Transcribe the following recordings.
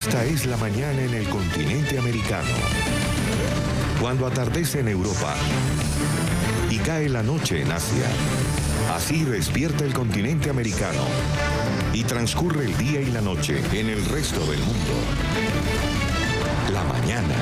Esta es la mañana en el continente americano. Cuando atardece en Europa y cae la noche en Asia. Así despierta el continente americano y transcurre el día y la noche en el resto del mundo. La mañana.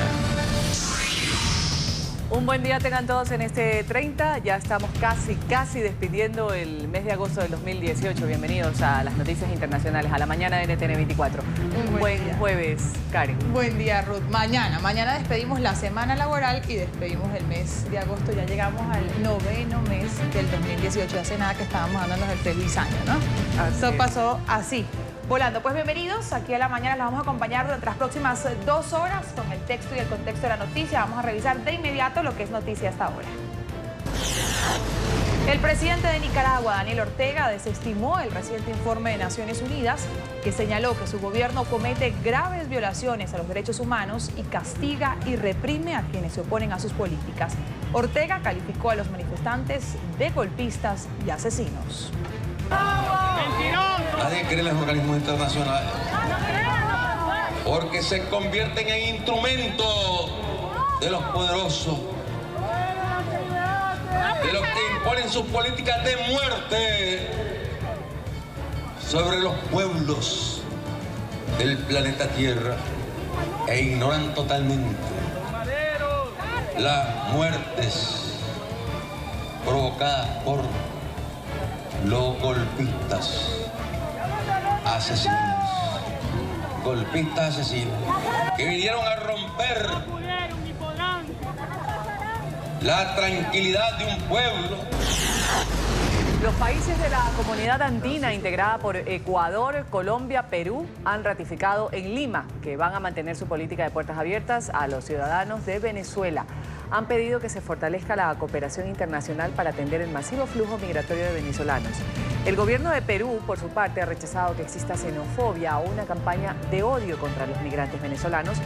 Un buen día tengan todos en este 30. Ya estamos casi despidiendo el mes de agosto del 2018. Bienvenidos a las noticias internacionales, a la mañana de NTN 24. Un buen jueves, Karen. Buen día, Ruth. Mañana despedimos la semana laboral y despedimos el mes de agosto. Ya llegamos al 9º mes del 2018. Hace nada que estábamos dándonos el feliz año, ¿no? Esto pasó así, volando. Pues bienvenidos, aquí a la mañana los vamos a acompañar durante las próximas 2 horas con el texto y el contexto de la noticia. Vamos a revisar de inmediato lo que es noticia hasta ahora. El presidente de Nicaragua, Daniel Ortega, desestimó el reciente informe de Naciones Unidas que señaló que su gobierno comete graves violaciones a los derechos humanos y castiga y reprime a quienes se oponen a sus políticas. Ortega calificó a los manifestantes de golpistas y asesinos. Nadie cree en los organismos internacionales porque se convierten en instrumentos de los poderosos, de los que imponen sus políticas de muerte sobre los pueblos del planeta Tierra e ignoran totalmente las muertes provocadas por los golpistas asesinos, que vinieron a romper la tranquilidad de un pueblo. Los países de la comunidad andina integrada por Ecuador, Colombia, Perú han ratificado en Lima que van a mantener su política de puertas abiertas a los ciudadanos de Venezuela. Han pedido que se fortalezca la cooperación internacional para atender el masivo flujo migratorio de venezolanos. El gobierno de Perú, por su parte, ha rechazado que exista xenofobia o una campaña de odio contra los migrantes venezolanos,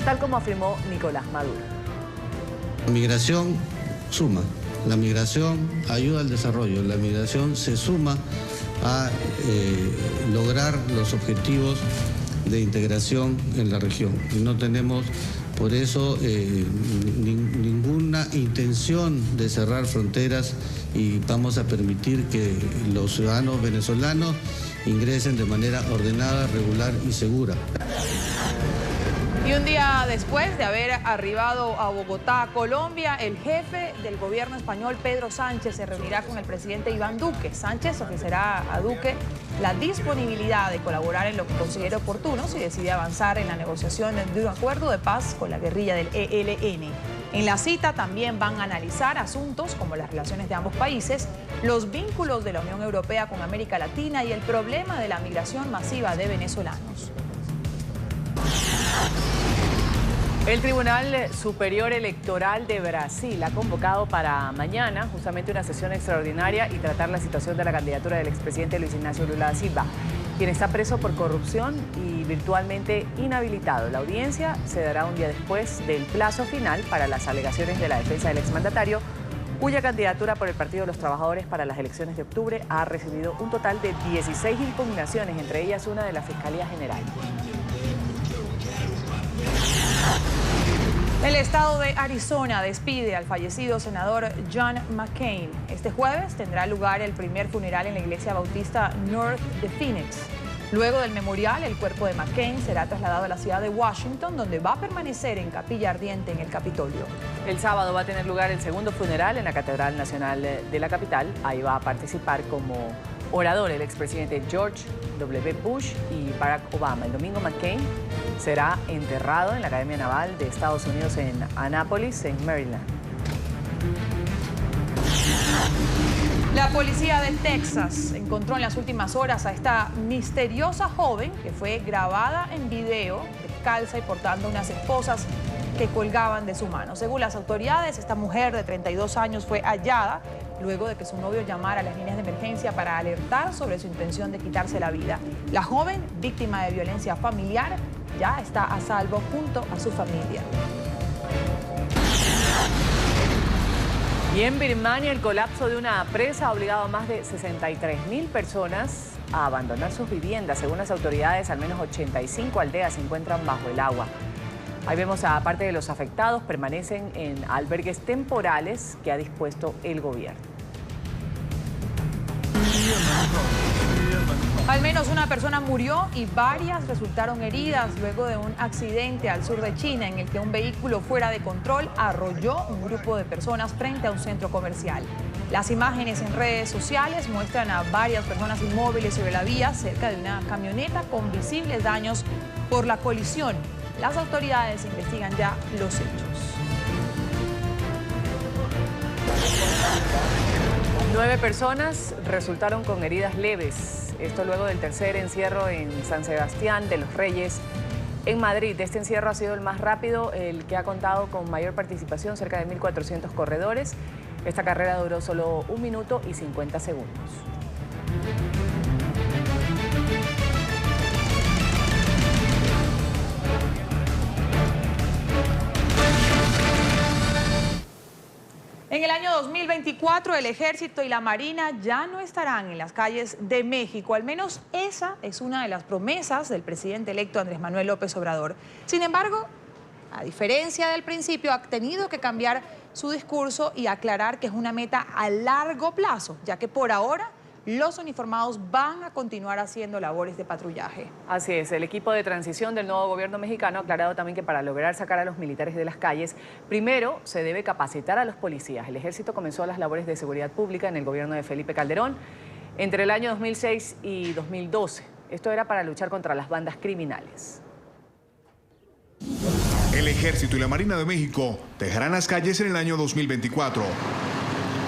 tal como afirmó Nicolás Maduro. La migración suma, la migración ayuda al desarrollo, la migración se suma a lograr los objetivos de integración en la región. Y no tenemos por eso ninguna intención de cerrar fronteras y vamos a permitir que los ciudadanos venezolanos ingresen de manera ordenada, regular y segura. Y un día después de haber arribado a Bogotá, Colombia, el jefe del gobierno español, Pedro Sánchez, se reunirá con el presidente Iván Duque. Sánchez ofrecerá a Duque la disponibilidad de colaborar en lo que considere oportuno si decide avanzar en la negociación de un acuerdo de paz con la guerrilla del ELN. En la cita también van a analizar asuntos como las relaciones de ambos países, los vínculos de la Unión Europea con América Latina y el problema de la migración masiva de venezolanos. El Tribunal Superior Electoral de Brasil ha convocado para mañana justamente una sesión extraordinaria y tratar la situación de la candidatura del expresidente Luis Ignacio Lula da Silva, quien está preso por corrupción y virtualmente inhabilitado. La audiencia se dará un día después del plazo final para las alegaciones de la defensa del exmandatario, cuya candidatura por el Partido de los Trabajadores para las elecciones de octubre ha recibido un total de 16 impugnaciones, entre ellas una de la Fiscalía General. El estado de Arizona despide al fallecido senador John McCain. Este jueves tendrá lugar el primer funeral en la iglesia bautista North de Phoenix. Luego del memorial, el cuerpo de McCain será trasladado a la ciudad de Washington, donde va a permanecer en capilla ardiente en el Capitolio. El sábado va a tener lugar el segundo funeral en la Catedral Nacional de la capital. Ahí va a participar como orador el expresidente George W. Bush y Barack Obama. El domingo McCain será enterrado en la Academia Naval de Estados Unidos en Annapolis, en Maryland. La policía de Texas encontró en las últimas horas a esta misteriosa joven que fue grabada en video descalza y portando unas esposas que colgaban de su mano. Según las autoridades, esta mujer de 32 años fue hallada luego de que su novio llamara a las líneas de emergencia para alertar sobre su intención de quitarse la vida. La joven, víctima de violencia familiar, ya está a salvo junto a su familia. Y en Birmania, el colapso de una presa ha obligado a más de 63.000 personas a abandonar sus viviendas. Según las autoridades, al menos 85 aldeas se encuentran bajo el agua. Ahí vemos a parte de los afectados, permanecen en albergues temporales que ha dispuesto el gobierno. Al menos una persona murió y varias resultaron heridas luego de un accidente al sur de China en el que un vehículo fuera de control arrolló un grupo de personas frente a un centro comercial. Las imágenes en redes sociales muestran a varias personas inmóviles sobre la vía cerca de una camioneta con visibles daños por la colisión. Las autoridades investigan ya los hechos. 9 personas resultaron con heridas leves. Esto luego del tercer encierro en San Sebastián de los Reyes, en Madrid. Este encierro ha sido el más rápido, el que ha contado con mayor participación, cerca de 1.400 corredores. Esta carrera duró solo 1 minuto y 50 segundos. En el año 2024, el Ejército y la Marina ya no estarán en las calles de México. Al menos esa es una de las promesas del presidente electo Andrés Manuel López Obrador. Sin embargo, a diferencia del principio, ha tenido que cambiar su discurso y aclarar que es una meta a largo plazo, ya que por ahora los uniformados van a continuar haciendo labores de patrullaje. Así es, el equipo de transición del nuevo gobierno mexicano ha aclarado también que para lograr sacar a los militares de las calles, primero se debe capacitar a los policías. El ejército comenzó las labores de seguridad pública en el gobierno de Felipe Calderón entre el año 2006 y 2012. Esto era para luchar contra las bandas criminales. El Ejército y la Marina de México dejarán las calles en el año 2024.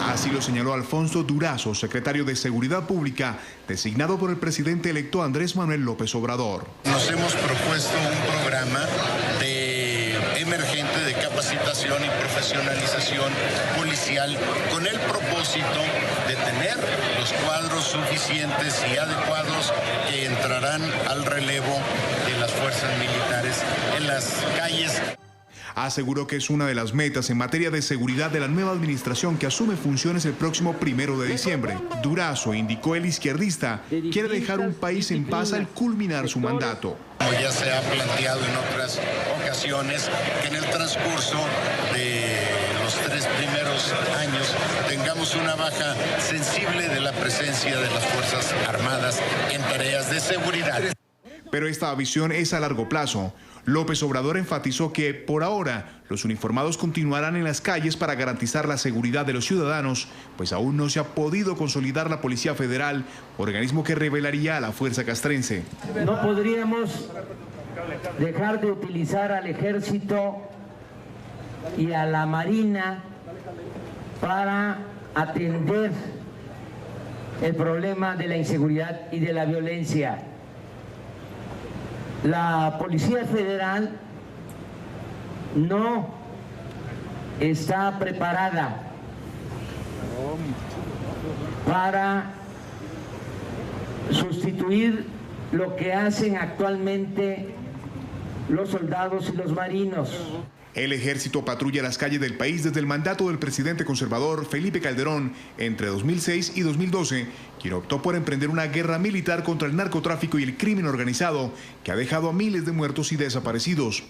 Así lo señaló Alfonso Durazo, secretario de Seguridad Pública, designado por el presidente electo Andrés Manuel López Obrador. Nos hemos propuesto un programa emergente de capacitación y profesionalización policial con el propósito de tener los cuadros suficientes y adecuados que entrarán al relevo de las fuerzas militares en las calles. Aseguró que es una de las metas en materia de seguridad de la nueva administración que asume funciones el próximo 1 de diciembre. Durazo, indicó el izquierdista, quiere dejar un país en paz al culminar su mandato. Como ya se ha planteado en otras ocasiones, que en el transcurso de los 3 primeros años tengamos una baja sensible de la presencia de las Fuerzas Armadas en tareas de seguridad. Pero esta visión es a largo plazo. López Obrador enfatizó que, por ahora, los uniformados continuarán en las calles para garantizar la seguridad de los ciudadanos, pues aún no se ha podido consolidar la Policía Federal, organismo que revelaría a la fuerza castrense. No podríamos dejar de utilizar al Ejército y a la Marina para atender el problema de la inseguridad y de la violencia. La Policía Federal no está preparada para sustituir lo que hacen actualmente los soldados y los marinos. El ejército patrulla las calles del país desde el mandato del presidente conservador Felipe Calderón entre 2006 y 2012, quien optó por emprender una guerra militar contra el narcotráfico y el crimen organizado, que ha dejado a miles de muertos y desaparecidos.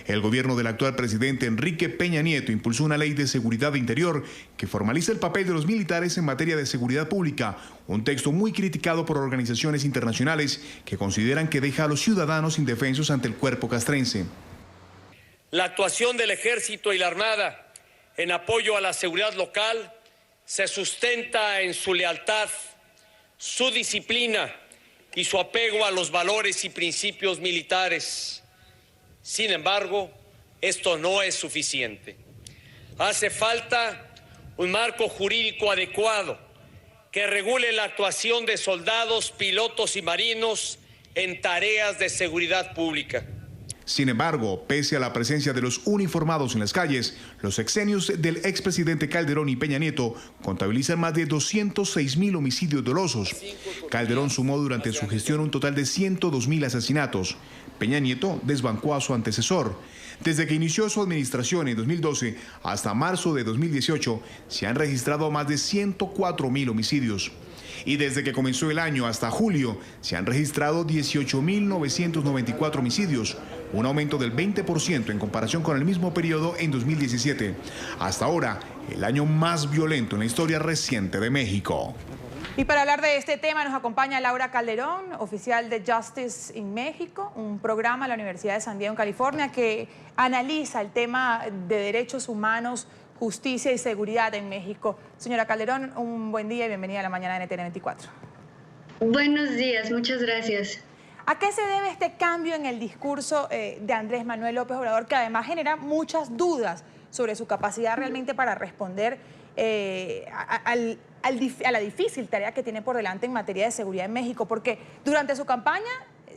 El gobierno del actual presidente Enrique Peña Nieto impulsó una ley de seguridad interior que formaliza el papel de los militares en materia de seguridad pública, un texto muy criticado por organizaciones internacionales que consideran que deja a los ciudadanos indefensos ante el cuerpo castrense. La actuación del Ejército y la Armada en apoyo a la seguridad local se sustenta en su lealtad, su disciplina y su apego a los valores y principios militares. Sin embargo, esto no es suficiente. Hace falta un marco jurídico adecuado que regule la actuación de soldados, pilotos y marinos en tareas de seguridad pública. Sin embargo, pese a la presencia de los uniformados en las calles, los sexenios del expresidente Calderón y Peña Nieto contabilizan más de 206.000 homicidios dolosos. Calderón sumó durante su gestión un total de 102.000 asesinatos. Peña Nieto desbancó a su antecesor. Desde que inició su administración en 2012 hasta marzo de 2018, se han registrado más de 104.000 homicidios. Y desde que comenzó el año hasta julio se han registrado 18.994 homicidios, un aumento del 20% en comparación con el mismo periodo en 2017. Hasta ahora, el año más violento en la historia reciente de México. Y para hablar de este tema nos acompaña Laura Calderón, oficial de Justice in México, un programa de la Universidad de San Diego en California que analiza el tema de derechos humanos, justicia y seguridad en México. Señora Calderón, un buen día y bienvenida a la mañana de NTN 24. Buenos días, muchas gracias. ¿A qué se debe este cambio en el discurso de Andrés Manuel López Obrador, que además genera muchas dudas sobre su capacidad realmente para responder a la difícil tarea que tiene por delante en materia de seguridad en México? Porque durante su campaña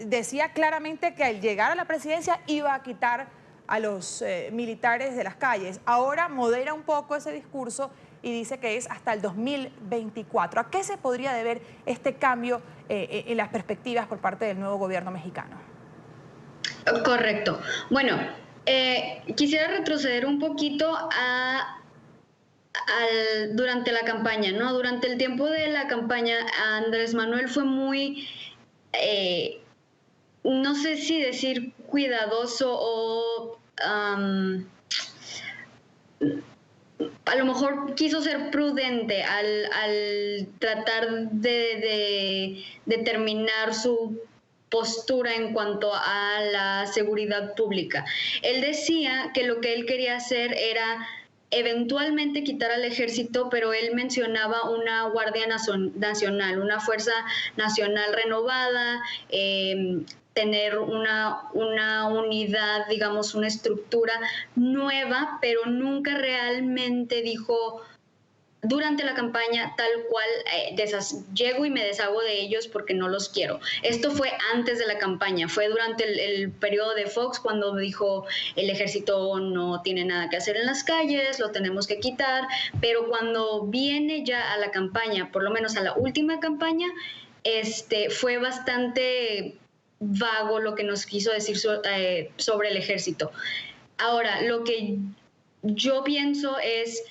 decía claramente que al llegar a la presidencia iba a quitar a los militares de las calles. Ahora modera un poco ese discurso y dice que es hasta el 2024. ¿A qué se podría deber este cambio en las perspectivas por parte del nuevo gobierno mexicano? Correcto. Bueno, quisiera retroceder un poquito durante la campaña, ¿no? Durante el tiempo de la campaña, Andrés Manuel fue muy, no sé si decir cuidadoso o a lo mejor quiso ser prudente al tratar de determinar su postura en cuanto a la seguridad pública. Él decía que lo que él quería hacer era eventualmente quitar al ejército, pero él mencionaba una Guardia Nacional, una Fuerza Nacional renovada, tener una unidad, digamos, una estructura nueva, pero nunca realmente dijo durante la campaña tal cual, llego y me deshago de ellos porque no los quiero. Esto fue antes de la campaña, fue durante el periodo de Fox cuando dijo el ejército no tiene nada que hacer en las calles, lo tenemos que quitar, pero cuando viene ya a la campaña, por lo menos a la última campaña, fue bastante vago lo que nos quiso decir sobre el ejército. Ahora, lo que yo pienso es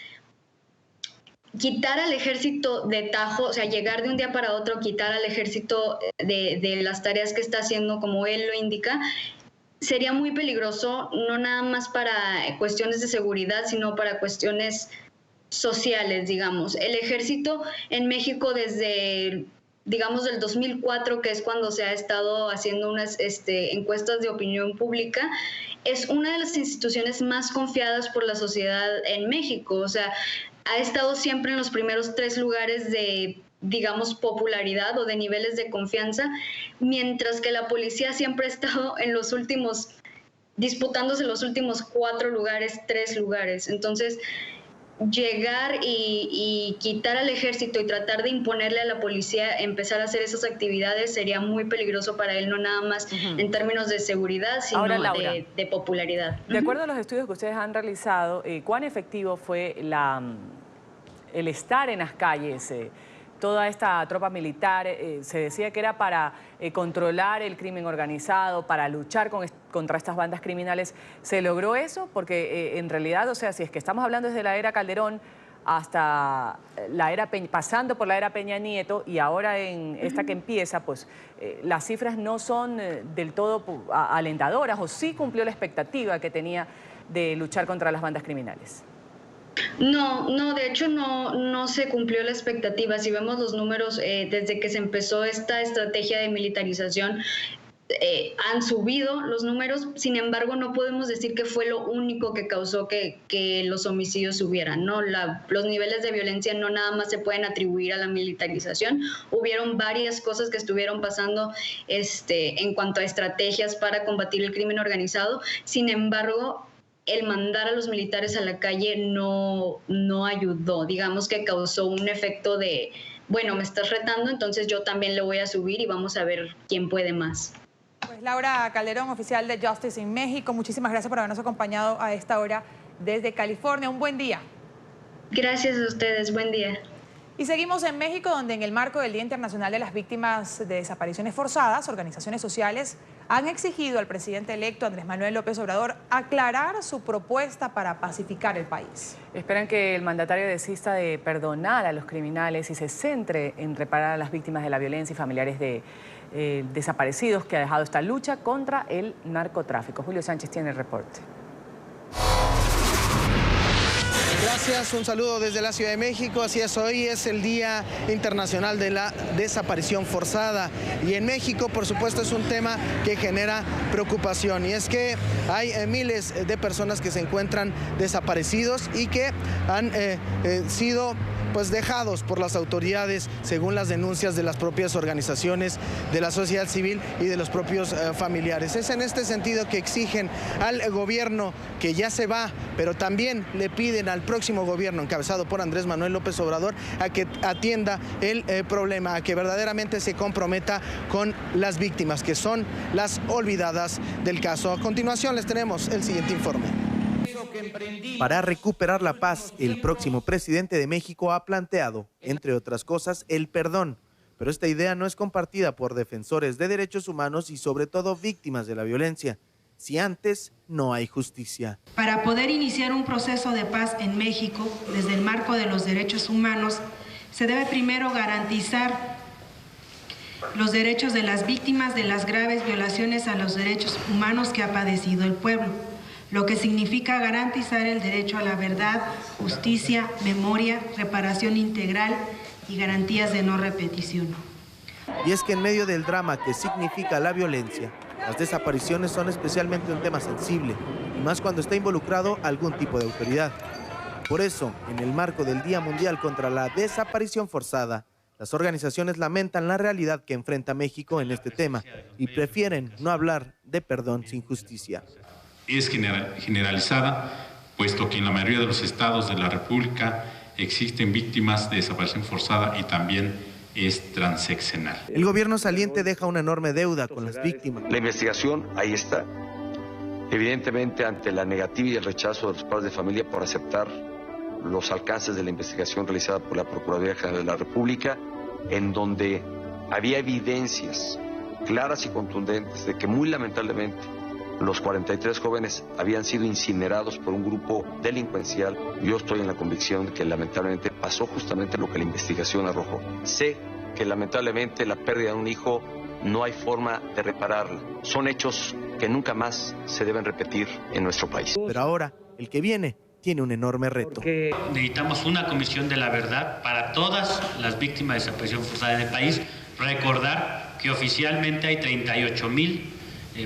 quitar al ejército de tajo, o sea, llegar de un día para otro, quitar al ejército de las tareas que está haciendo como él lo indica, sería muy peligroso, no nada más para cuestiones de seguridad, sino para cuestiones sociales, digamos. El ejército en México desde, digamos, del 2004, que es cuando se ha estado haciendo unas encuestas de opinión pública, es una de las instituciones más confiadas por la sociedad en México. O sea, ha estado siempre en los primeros 3 lugares de, digamos, popularidad o de niveles de confianza, mientras que la policía siempre ha estado en los últimos, disputándose los últimos 4 lugares, 3 lugares. Entonces, llegar y quitar al ejército y tratar de imponerle a la policía empezar a hacer esas actividades sería muy peligroso para él, no nada más en términos de seguridad, sino ahora, Laura, de popularidad. De acuerdo a los estudios que ustedes han realizado, ¿cuán efectivo fue el estar en las calles? Toda esta tropa militar se decía que era para controlar el crimen organizado, para luchar contra estas bandas criminales. ¿Se logró eso? Porque en realidad, o sea, si es que estamos hablando desde la era Calderón hasta la era pasando por la era Peña Nieto y ahora en esta que empieza, pues las cifras no son del todo alentadoras, o sí cumplió la expectativa que tenía de luchar contra las bandas criminales. No, de hecho no se cumplió la expectativa. Si vemos los números, desde que se empezó esta estrategia de militarización, han subido los números. Sin embargo, no podemos decir que fue lo único que causó que los homicidios subieran, ¿no? Los niveles de violencia no nada más se pueden atribuir a la militarización. Hubieron varias cosas que estuvieron pasando en cuanto a estrategias para combatir el crimen organizado. Sin embargo, el mandar a los militares a la calle no ayudó. Digamos que causó un efecto de, bueno, me estás retando, entonces yo también le voy a subir y vamos a ver quién puede más. Pues Laura Calderón, oficial de Justice in México, muchísimas gracias por habernos acompañado a esta hora desde California. Un buen día. Gracias a ustedes, buen día. Y seguimos en México, donde en el marco del Día Internacional de las Víctimas de Desapariciones Forzadas, organizaciones sociales han exigido al presidente electo Andrés Manuel López Obrador aclarar su propuesta para pacificar el país. Esperan que el mandatario desista de perdonar a los criminales y se centre en reparar a las víctimas de la violencia y familiares de desaparecidos que ha dejado esta lucha contra el narcotráfico. Julio Sánchez tiene el reporte. Gracias, un saludo desde la Ciudad de México. Así es, hoy es el Día Internacional de la Desaparición Forzada y en México, por supuesto, es un tema que genera preocupación y es que hay miles de personas que se encuentran desaparecidos y que han sido dejados por las autoridades, según las denuncias de las propias organizaciones de la sociedad civil y de los propios familiares. Es en este sentido que exigen al gobierno que ya se va, pero también le piden al próximo gobierno encabezado por Andrés Manuel López Obrador a que atienda el problema, a que verdaderamente se comprometa con las víctimas, que son las olvidadas del caso. A continuación les tenemos el siguiente informe. Para recuperar la paz, el próximo presidente de México ha planteado, entre otras cosas, el perdón. Pero esta idea no es compartida por defensores de derechos humanos y sobre todo víctimas de la violencia. Si antes no hay justicia. Para poder iniciar un proceso de paz en México, desde el marco de los derechos humanos, se debe primero garantizar los derechos de las víctimas de las graves violaciones a los derechos humanos que ha padecido el pueblo, lo que significa garantizar el derecho a la verdad, justicia, memoria, reparación integral y garantías de no repetición. Y es que en medio del drama que significa la violencia, las desapariciones son especialmente un tema sensible, y más cuando está involucrado algún tipo de autoridad. Por eso, en el marco del Día Mundial contra la Desaparición Forzada, las organizaciones lamentan la realidad que enfrenta México en este tema y prefieren no hablar de perdón sin justicia. Es generalizada, puesto que en la mayoría de los estados de la República existen víctimas de desaparición forzada y también es transeccional. El gobierno saliente deja una enorme deuda con las víctimas. La investigación ahí está. Evidentemente, ante la negativa y el rechazo de los padres de familia por aceptar los alcances de la investigación realizada por la Procuraduría General de la República, en donde había evidencias claras y contundentes de que muy lamentablemente los 43 jóvenes habían sido incinerados por un grupo delincuencial. Yo estoy en la convicción de que lamentablemente pasó justamente lo que la investigación arrojó. Sé que lamentablemente la pérdida de un hijo no hay forma de repararla. Son hechos que nunca más se deben repetir en nuestro país. Pero ahora, el que viene tiene un enorme reto. Necesitamos una comisión de la verdad para todas las víctimas de desaparición forzada en el país. Recordar que oficialmente hay 38,000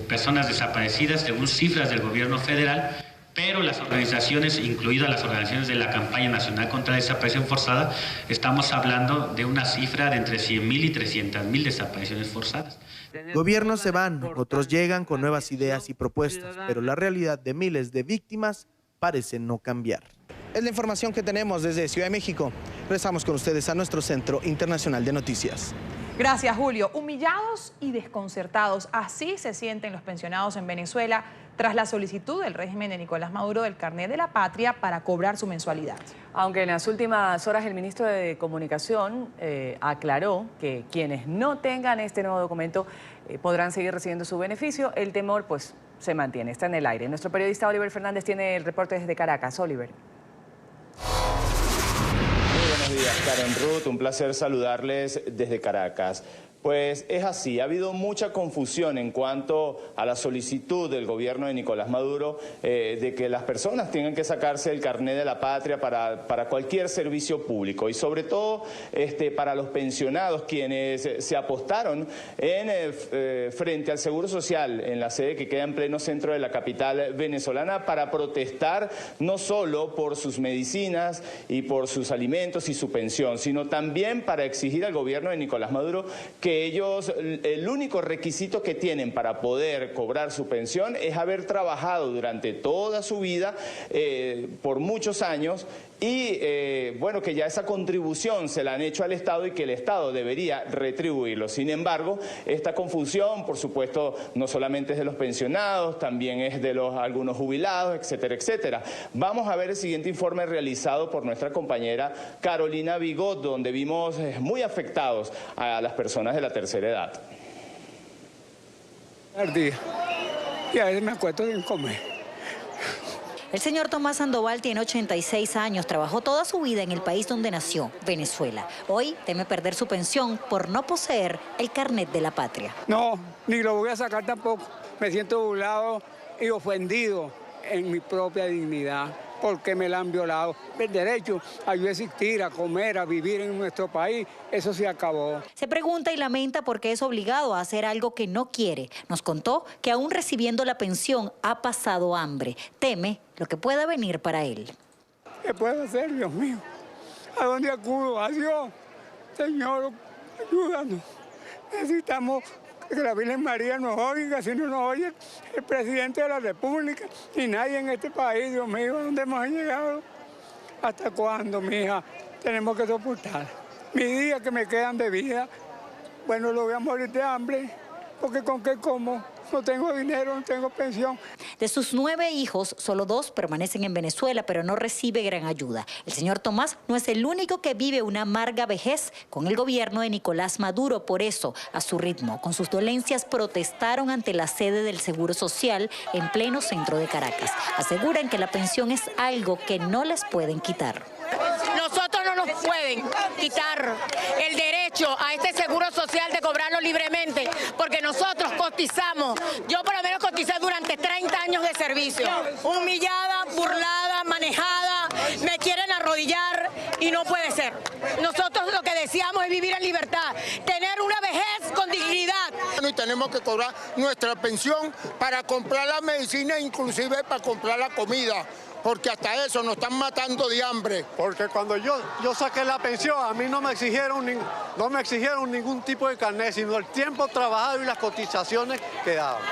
personas desaparecidas, según cifras del gobierno federal, pero las organizaciones, incluidas las organizaciones de la Campaña Nacional contra la Desaparición Forzada, estamos hablando de una cifra de entre 100,000 y 300,000 desapariciones forzadas. Gobiernos se van, otros llegan con nuevas ideas y propuestas, pero la realidad de miles de víctimas parece no cambiar. Es la información que tenemos desde Ciudad de México. Regresamos con ustedes a nuestro Centro Internacional de Noticias. Gracias, Julio. Humillados y desconcertados, así se sienten los pensionados en Venezuela tras la solicitud del régimen de Nicolás Maduro del carnet de la patria para cobrar su mensualidad. Aunque en las últimas horas el ministro de Comunicación aclaró que quienes no tengan este nuevo documento podrán seguir recibiendo su beneficio, el temor pues se mantiene, está en el aire. Nuestro periodista Oliver Fernández tiene el reporte desde Caracas. Oliver. Buenos días, Karen Ruth, un placer saludarles desde Caracas. Pues es así, ha habido mucha confusión en cuanto a la solicitud del gobierno de Nicolás Maduro de que las personas tengan que sacarse el carnet de la patria para cualquier servicio público y sobre todo para los pensionados quienes se apostaron frente al Seguro Social en la sede que queda en pleno centro de la capital venezolana para protestar no solo por sus medicinas y por sus alimentos y su pensión, sino también para exigir al gobierno de Nicolás Maduro que ellos, el único requisito que tienen para poder cobrar su pensión es haber trabajado durante toda su vida por muchos años y bueno, que ya esa contribución se la han hecho al Estado y que el Estado debería retribuirlo. Sin embargo, esta confusión, por supuesto, no solamente es de los pensionados, también es de algunos jubilados, etcétera, etcétera. Vamos a ver el siguiente informe realizado por nuestra compañera Carolina Bigot, donde vimos muy afectados a las personas de la tercera edad. Y a veces me acuesto sin comer. El señor Tomás Sandoval tiene 86 años, trabajó toda su vida en el país donde nació, Venezuela. Hoy teme perder su pensión por no poseer el carnet de la patria. No, ni lo voy a sacar tampoco. Me siento burlado y ofendido en mi propia dignidad, porque me la han violado. El derecho a yo existir, a comer, a vivir en nuestro país, eso se acabó. Se pregunta y lamenta por qué es obligado a hacer algo que no quiere. Nos contó que aún recibiendo la pensión ha pasado hambre. Teme lo que pueda venir para él. ¿Qué puedo hacer, Dios mío? ¿A dónde acudo? A Dios. Señor, ayúdanos. Necesitamos que la Virgen María nos oiga, si no nos oye el presidente de la República y nadie en este país, Dios mío, ¿a dónde hemos llegado? ¿Hasta cuándo, mija? Tenemos que soportar. Mis días que me quedan de vida, bueno, lo voy a morir de hambre, porque ¿con qué como? No tengo dinero, no tengo pensión. De sus 9 hijos, solo 2 permanecen en Venezuela, pero no recibe gran ayuda. El señor Tomás no es el único que vive una amarga vejez con el gobierno de Nicolás Maduro. Por eso, a su ritmo, con sus dolencias, protestaron ante la sede del Seguro Social en pleno centro de Caracas. Aseguran que la pensión es algo que no les pueden quitar. Nosotros no nos pueden quitar el derecho a este seguro social de cobrarlo libremente, porque nosotros cotizamos. Yo por lo menos coticé durante 30 años de servicio. Humillada, burlada, manejada, me quieren arrodillar y no puede ser. Nosotros lo que deseamos es vivir en libertad, tener una vejez con dignidad. Y tenemos que cobrar nuestra pensión para comprar la medicina, inclusive para comprar la comida. Porque hasta eso nos están matando de hambre. Porque cuando yo saqué la pensión, a mí no me exigieron ningún tipo de carnet, sino el tiempo trabajado y las cotizaciones que daban.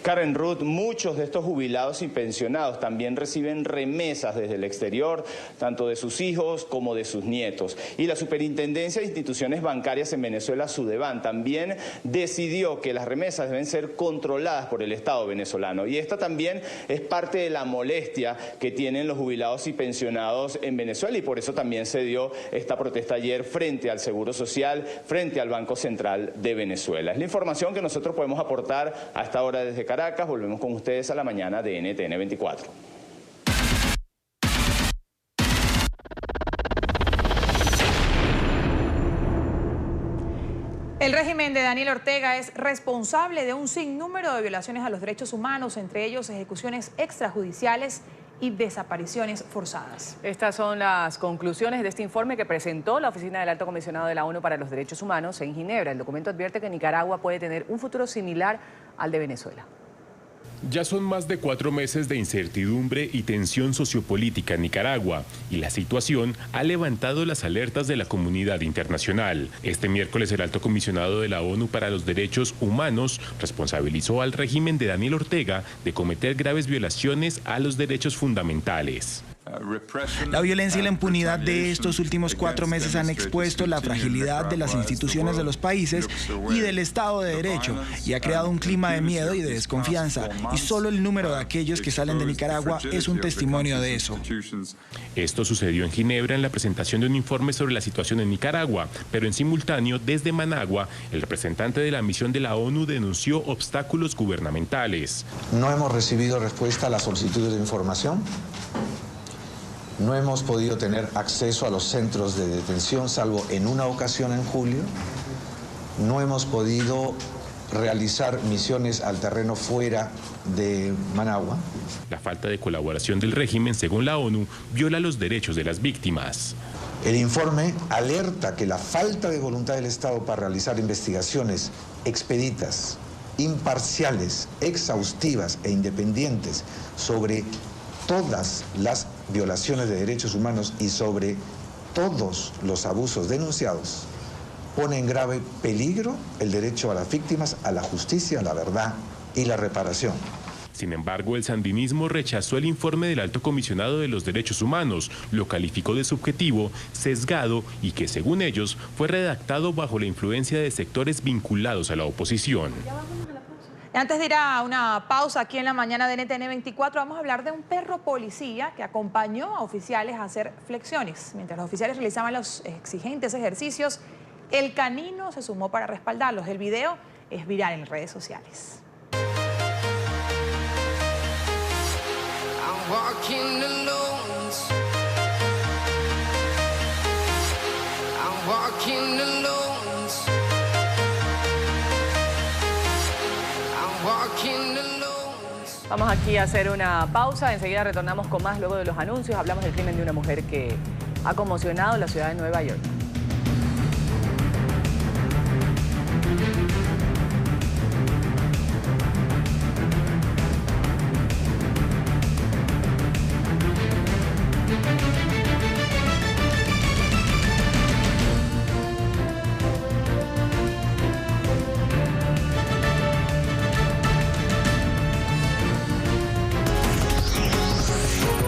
Karen Ruth, muchos de estos jubilados y pensionados también reciben remesas desde el exterior, tanto de sus hijos como de sus nietos. Y la Superintendencia de Instituciones Bancarias en Venezuela, Sudeban, también decidió que las remesas deben ser controladas por el Estado venezolano. Y esta también es parte de la molestia que tienen los jubilados y pensionados en Venezuela, y por eso también se dio esta protesta ayer frente al Seguro Social, frente al Banco Central de Venezuela. Es la información que nosotros podemos aportar a esta hora desde Caracas. Volvemos con ustedes a la mañana de NTN 24. El régimen de Daniel Ortega es responsable de un sinnúmero de violaciones a los derechos humanos, entre ellos ejecuciones extrajudiciales y desapariciones forzadas. Estas son las conclusiones de este informe que presentó la Oficina del Alto Comisionado de la ONU para los Derechos Humanos en Ginebra. El documento advierte que Nicaragua puede tener un futuro similar al de Venezuela. Ya son más de 4 meses de incertidumbre y tensión sociopolítica en Nicaragua, y la situación ha levantado las alertas de la comunidad internacional. Este miércoles el Alto Comisionado de la ONU para los Derechos Humanos responsabilizó al régimen de Daniel Ortega de cometer graves violaciones a los derechos fundamentales. La violencia y la impunidad de estos últimos 4 meses han expuesto la fragilidad de las instituciones de los países y del Estado de Derecho, y ha creado un clima de miedo y de desconfianza, y solo el número de aquellos que salen de Nicaragua es un testimonio de eso. Esto sucedió en Ginebra en la presentación de un informe sobre la situación en Nicaragua, pero en simultáneo, desde Managua, el representante de la misión de la ONU denunció obstáculos gubernamentales. No hemos recibido respuesta a las solicitudes de información. No hemos podido tener acceso a los centros de detención, salvo en una ocasión en julio. No hemos podido realizar misiones al terreno fuera de Managua. La falta de colaboración del régimen, según la ONU, viola los derechos de las víctimas. El informe alerta que la falta de voluntad del Estado para realizar investigaciones expeditas, imparciales, exhaustivas e independientes sobre todas las violaciones de derechos humanos y sobre todos los abusos denunciados, pone en grave peligro el derecho a las víctimas, a la justicia, a la verdad y la reparación. Sin embargo, el sandinismo rechazó el informe del Alto Comisionado de los Derechos Humanos, lo calificó de subjetivo, sesgado y que, según ellos, fue redactado bajo la influencia de sectores vinculados a la oposición. Antes de ir a una pausa aquí en la mañana de NTN 24, vamos a hablar de un perro policía que acompañó a oficiales a hacer flexiones. Mientras los oficiales realizaban los exigentes ejercicios, el canino se sumó para respaldarlos. El video es viral en redes sociales. Vamos aquí a hacer una pausa, enseguida retornamos con más luego de los anuncios. Hablamos del crimen de una mujer que ha conmocionado la ciudad de Nueva York.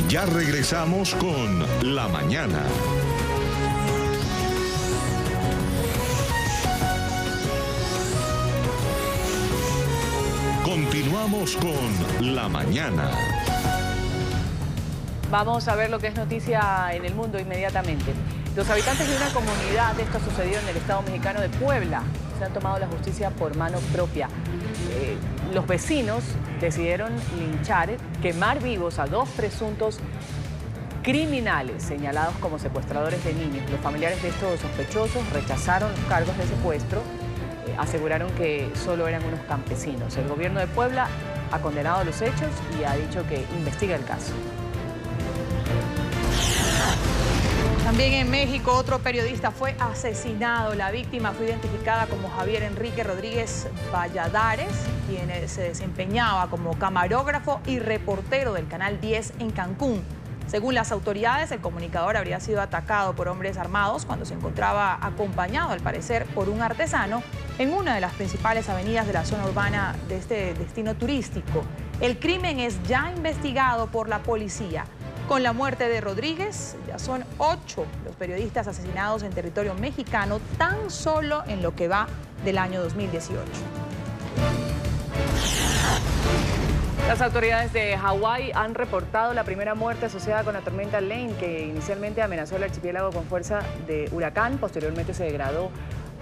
Ya regresamos con La Mañana. Continuamos con La Mañana. Vamos a ver lo que es noticia en el mundo inmediatamente. Los habitantes de una comunidad, esto sucedió en el estado mexicano de Puebla, se han tomado la justicia por mano propia. Los vecinos decidieron linchar, quemar vivos a 2 presuntos criminales señalados como secuestradores de niños. Los familiares de estos sospechosos rechazaron los cargos de secuestro, aseguraron que solo eran unos campesinos. El gobierno de Puebla ha condenado los hechos y ha dicho que investiga el caso. También en México, otro periodista fue asesinado. La víctima fue identificada como Javier Enrique Rodríguez Valladares, quien se desempeñaba como camarógrafo y reportero del Canal 10 en Cancún. Según las autoridades, el comunicador habría sido atacado por hombres armados cuando se encontraba acompañado, al parecer, por un artesano en una de las principales avenidas de la zona urbana de este destino turístico. El crimen es ya investigado por la policía. Con la muerte de Rodríguez, ya son 8 los periodistas asesinados en territorio mexicano tan solo en lo que va del año 2018. Las autoridades de Hawái han reportado la primera muerte asociada con la tormenta Lane, que inicialmente amenazó el archipiélago con fuerza de huracán, posteriormente se degradó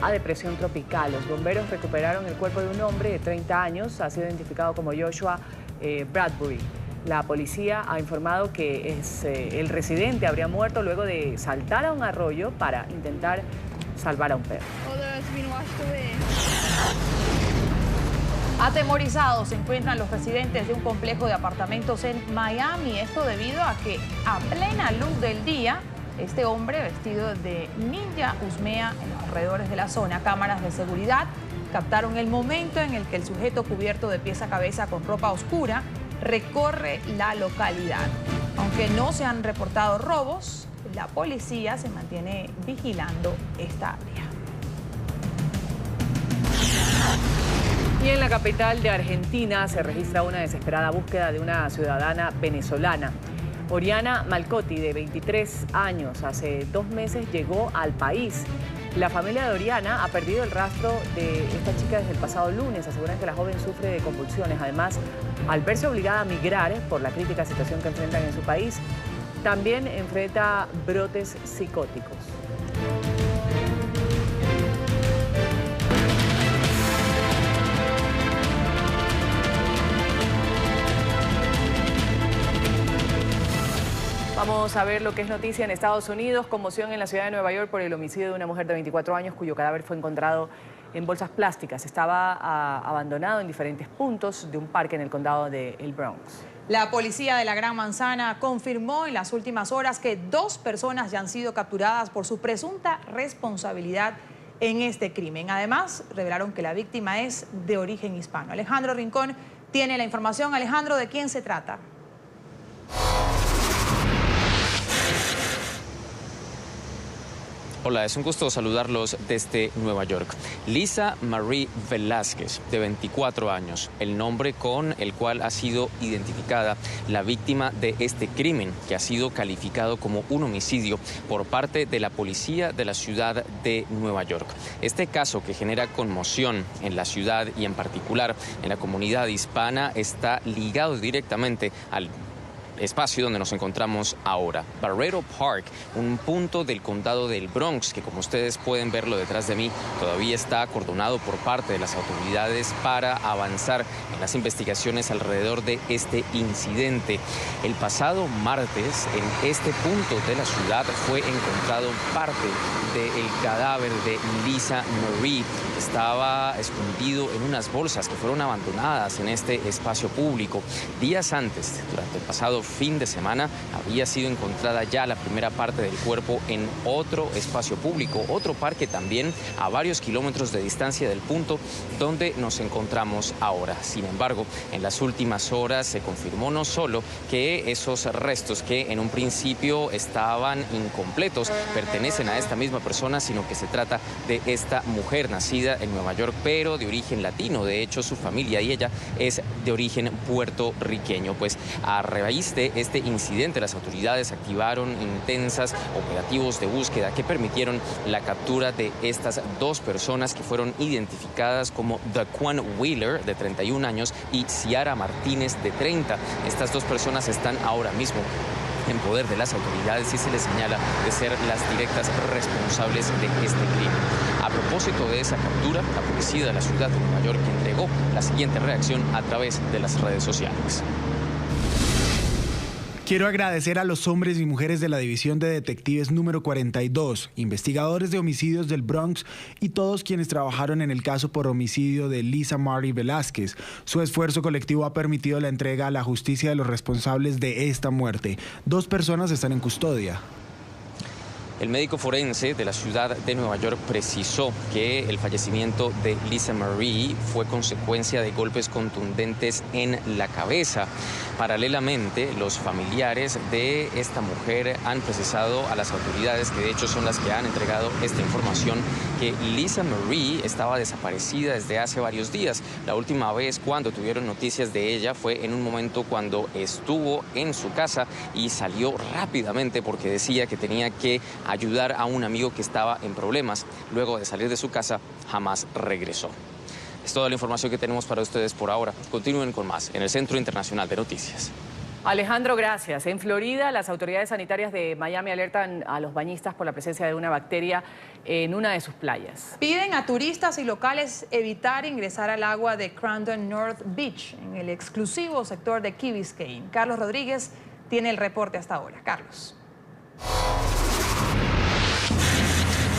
a depresión tropical. Los bomberos recuperaron el cuerpo de un hombre de 30 años, ha sido identificado como Joshua Bradbury. La policía ha informado que el residente habría muerto luego de saltar a un arroyo para intentar salvar a un perro. Atemorizados se encuentran los residentes de un complejo de apartamentos en Miami. Esto debido a que a plena luz del día, este hombre vestido de ninja husmea en los alrededores de la zona. Cámaras de seguridad captaron el momento en el que el sujeto cubierto de pies a cabeza con ropa oscura recorre la localidad. Aunque no se han reportado robos, la policía se mantiene vigilando esta área. Y en la capital de Argentina se registra una desesperada búsqueda de una ciudadana venezolana. Oriana Malcotti, de 23 años, hace 2 meses llegó al país. La familia de Oriana ha perdido el rastro de esta chica desde el pasado lunes. Aseguran que la joven sufre de convulsiones. Además, al verse obligada a migrar por la crítica situación que enfrentan en su país, también enfrenta brotes psicóticos. Vamos a ver lo que es noticia en Estados Unidos. Conmoción en la ciudad de Nueva York por el homicidio de una mujer de 24 años cuyo cadáver fue encontrado en bolsas plásticas. Estaba abandonado en diferentes puntos de un parque en el condado de El Bronx. La policía de la Gran Manzana confirmó en las últimas horas que 2 personas ya han sido capturadas por su presunta responsabilidad en este crimen. Además, revelaron que la víctima es de origen hispano. Alejandro Rincón tiene la información. Alejandro, ¿de quién se trata? Hola, es un gusto saludarlos desde Nueva York. Lisa Marie Velázquez, de 24 años, el nombre con el cual ha sido identificada la víctima de este crimen, que ha sido calificado como un homicidio por parte de la policía de la ciudad de Nueva York. Este caso, que genera conmoción en la ciudad y en particular en la comunidad hispana, está ligado directamente al espacio donde nos encontramos ahora, Barrero Park, un punto del condado del Bronx que, como ustedes pueden verlo detrás de mí, todavía está acordonado por parte de las autoridades para avanzar en las investigaciones alrededor de este incidente. El pasado martes, en este punto de la ciudad, fue encontrado parte del cadáver de Lisa Marie. Estaba escondido en unas bolsas que fueron abandonadas en este espacio público. Días antes, durante el pasado fin de semana, había sido encontrada ya la primera parte del cuerpo en otro espacio público, otro parque también a varios kilómetros de distancia del punto donde nos encontramos ahora. Sin embargo, en las últimas horas se confirmó no solo que esos restos, que en un principio estaban incompletos, pertenecen a esta misma persona, sino que se trata de esta mujer nacida en Nueva York, pero de origen latino. De hecho, su familia y ella es de origen puertorriqueño. Pues a raíz de este incidente, las autoridades activaron intensos operativos de búsqueda que permitieron la captura de estas dos personas, que fueron identificadas como Daquan Wheeler, de 31 años, y Ciara Martínez, de 30. Estas dos personas están ahora mismo en poder de las autoridades y se les señala de ser las directas responsables de este crimen. A propósito de esa captura, la policía de la ciudad de Nueva York entregó la siguiente reacción a través de las redes sociales. Quiero agradecer a los hombres y mujeres de la División de Detectives número 42, investigadores de homicidios del Bronx y todos quienes trabajaron en el caso por homicidio de Lisa Marie Velázquez. Su esfuerzo colectivo ha permitido la entrega a la justicia de los responsables de esta muerte. 2 personas están en custodia. El médico forense de la ciudad de Nueva York precisó que el fallecimiento de Lisa Marie fue consecuencia de golpes contundentes en la cabeza. Paralelamente, los familiares de esta mujer han precisado a las autoridades, que de hecho son las que han entregado esta información, que Lisa Marie estaba desaparecida desde hace varios días. La última vez cuando tuvieron noticias de ella fue en un momento cuando estuvo en su casa y salió rápidamente porque decía que tenía que ayudar a un amigo que estaba en problemas. Luego de salir de su casa, jamás regresó. Es toda la información que tenemos para ustedes por ahora. Continúen con más en el Centro Internacional de Noticias. Alejandro, gracias. En Florida, las autoridades sanitarias de Miami alertan a los bañistas por la presencia de una bacteria en una de sus playas. Piden a turistas y locales evitar ingresar al agua de Crandon North Beach, en el exclusivo sector de Key Biscayne. Carlos Rodríguez tiene el reporte hasta ahora. Carlos.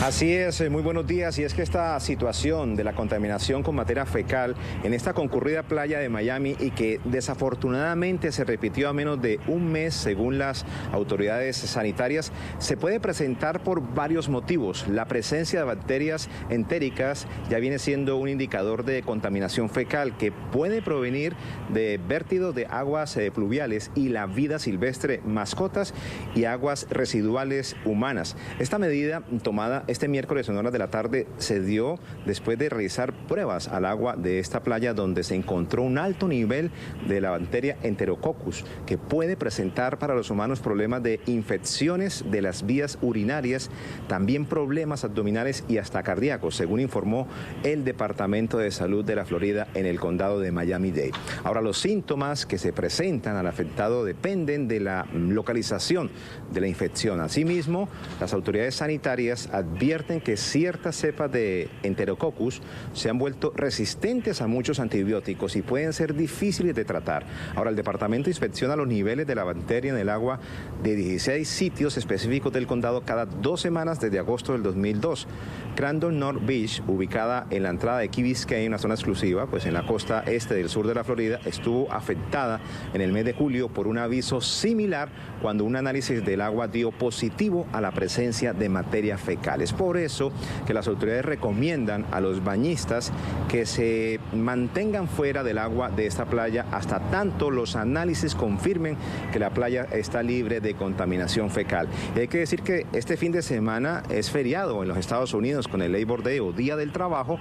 Así es, muy buenos días. Y es que esta situación de la contaminación con materia fecal en esta concurrida playa de Miami, y que desafortunadamente se repitió a menos de un mes según las autoridades sanitarias, se puede presentar por varios motivos. La presencia de bacterias entéricas ya viene siendo un indicador de contaminación fecal que puede provenir de vértidos de aguas pluviales y la vida silvestre, mascotas y aguas residuales humanas. Esta medida tomada este miércoles en horas de la tarde se dio después de realizar pruebas al agua de esta playa, donde se encontró un alto nivel de la bacteria Enterococcus, que puede presentar para los humanos problemas de infecciones de las vías urinarias, también problemas abdominales y hasta cardíacos, según informó el Departamento de Salud de la Florida en el condado de Miami-Dade. Ahora, los síntomas que se presentan al afectado dependen de la localización de la infección. Asimismo, las autoridades sanitarias advierten que ciertas cepas de Enterococcus se han vuelto resistentes a muchos antibióticos y pueden ser difíciles de tratar. Ahora, el departamento inspecciona los niveles de la bacteria en el agua de 16 sitios específicos del condado cada 2 semanas desde agosto del 2002. Crandon North Beach, ubicada en la entrada de Key Biscayne, una zona exclusiva, pues en la costa este del sur de la Florida, estuvo afectada en el mes de julio por un aviso similar cuando un análisis del agua dio positivo a la presencia de materia fecal. Es por eso que las autoridades recomiendan a los bañistas que se mantengan fuera del agua de esta playa hasta tanto los análisis confirmen que la playa está libre de contaminación fecal. Y hay que decir que este fin de semana es feriado en los Estados Unidos con el Labor Day o Día del Trabajo,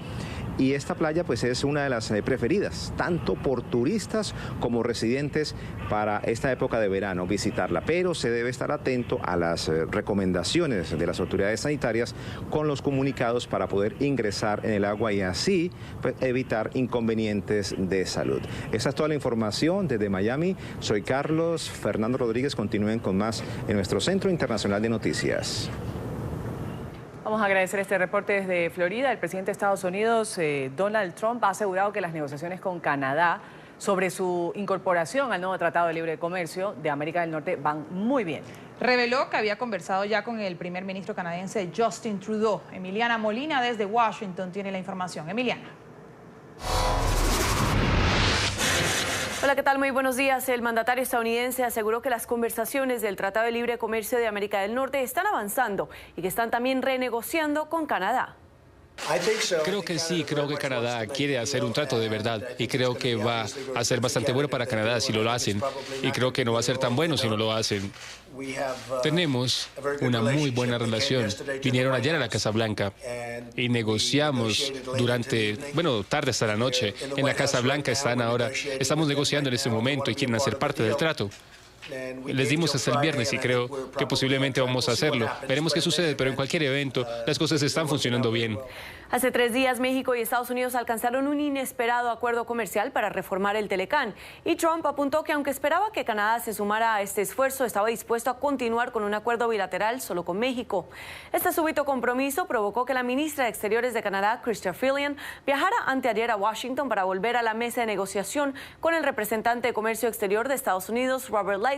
y esta playa pues es una de las preferidas tanto por turistas como residentes para esta época de verano visitarla, pero se debe estar atento a las recomendaciones de las autoridades sanitarias con los comunicados para poder ingresar en el agua y así pues, evitar inconvenientes de salud. Esa es toda la información desde Miami. Soy Carlos Fernando Rodríguez. Continúen con más en nuestro Centro Internacional de Noticias. Vamos a agradecer este reporte desde Florida. El presidente de Estados Unidos, Donald Trump, ha asegurado que las negociaciones con Canadá sobre su incorporación al nuevo Tratado de Libre Comercio de América del Norte van muy bien. Reveló que había conversado ya con el primer ministro canadiense Justin Trudeau. Emiliana Molina desde Washington tiene la información. Emiliana. Hola, ¿qué tal? Muy buenos días. El mandatario estadounidense aseguró que las conversaciones del Tratado de Libre Comercio de América del Norte están avanzando y que están también renegociando con Canadá. Creo que sí, creo que Canadá quiere hacer un trato de verdad y creo que va a ser bastante bueno para Canadá si lo hacen y creo que no va a ser tan bueno si no lo hacen. Tenemos una muy buena relación. Vinieron ayer a la Casa Blanca y negociamos tarde hasta la noche. En la Casa Blanca estamos negociando en este momento y quieren hacer parte del trato. Les dimos hasta el viernes y creo que posiblemente vamos a hacerlo. Veremos qué sucede, pero en cualquier evento las cosas están funcionando bien. Hace 3 días, México y Estados Unidos alcanzaron un inesperado acuerdo comercial para reformar el Telecán. Y Trump apuntó que aunque esperaba que Canadá se sumara a este esfuerzo, estaba dispuesto a continuar con un acuerdo bilateral solo con México. Este súbito compromiso provocó que la ministra de Exteriores de Canadá, Chrystia Freeland, viajara anteayer a Washington para volver a la mesa de negociación con el representante de Comercio Exterior de Estados Unidos, Robert Lighthizer,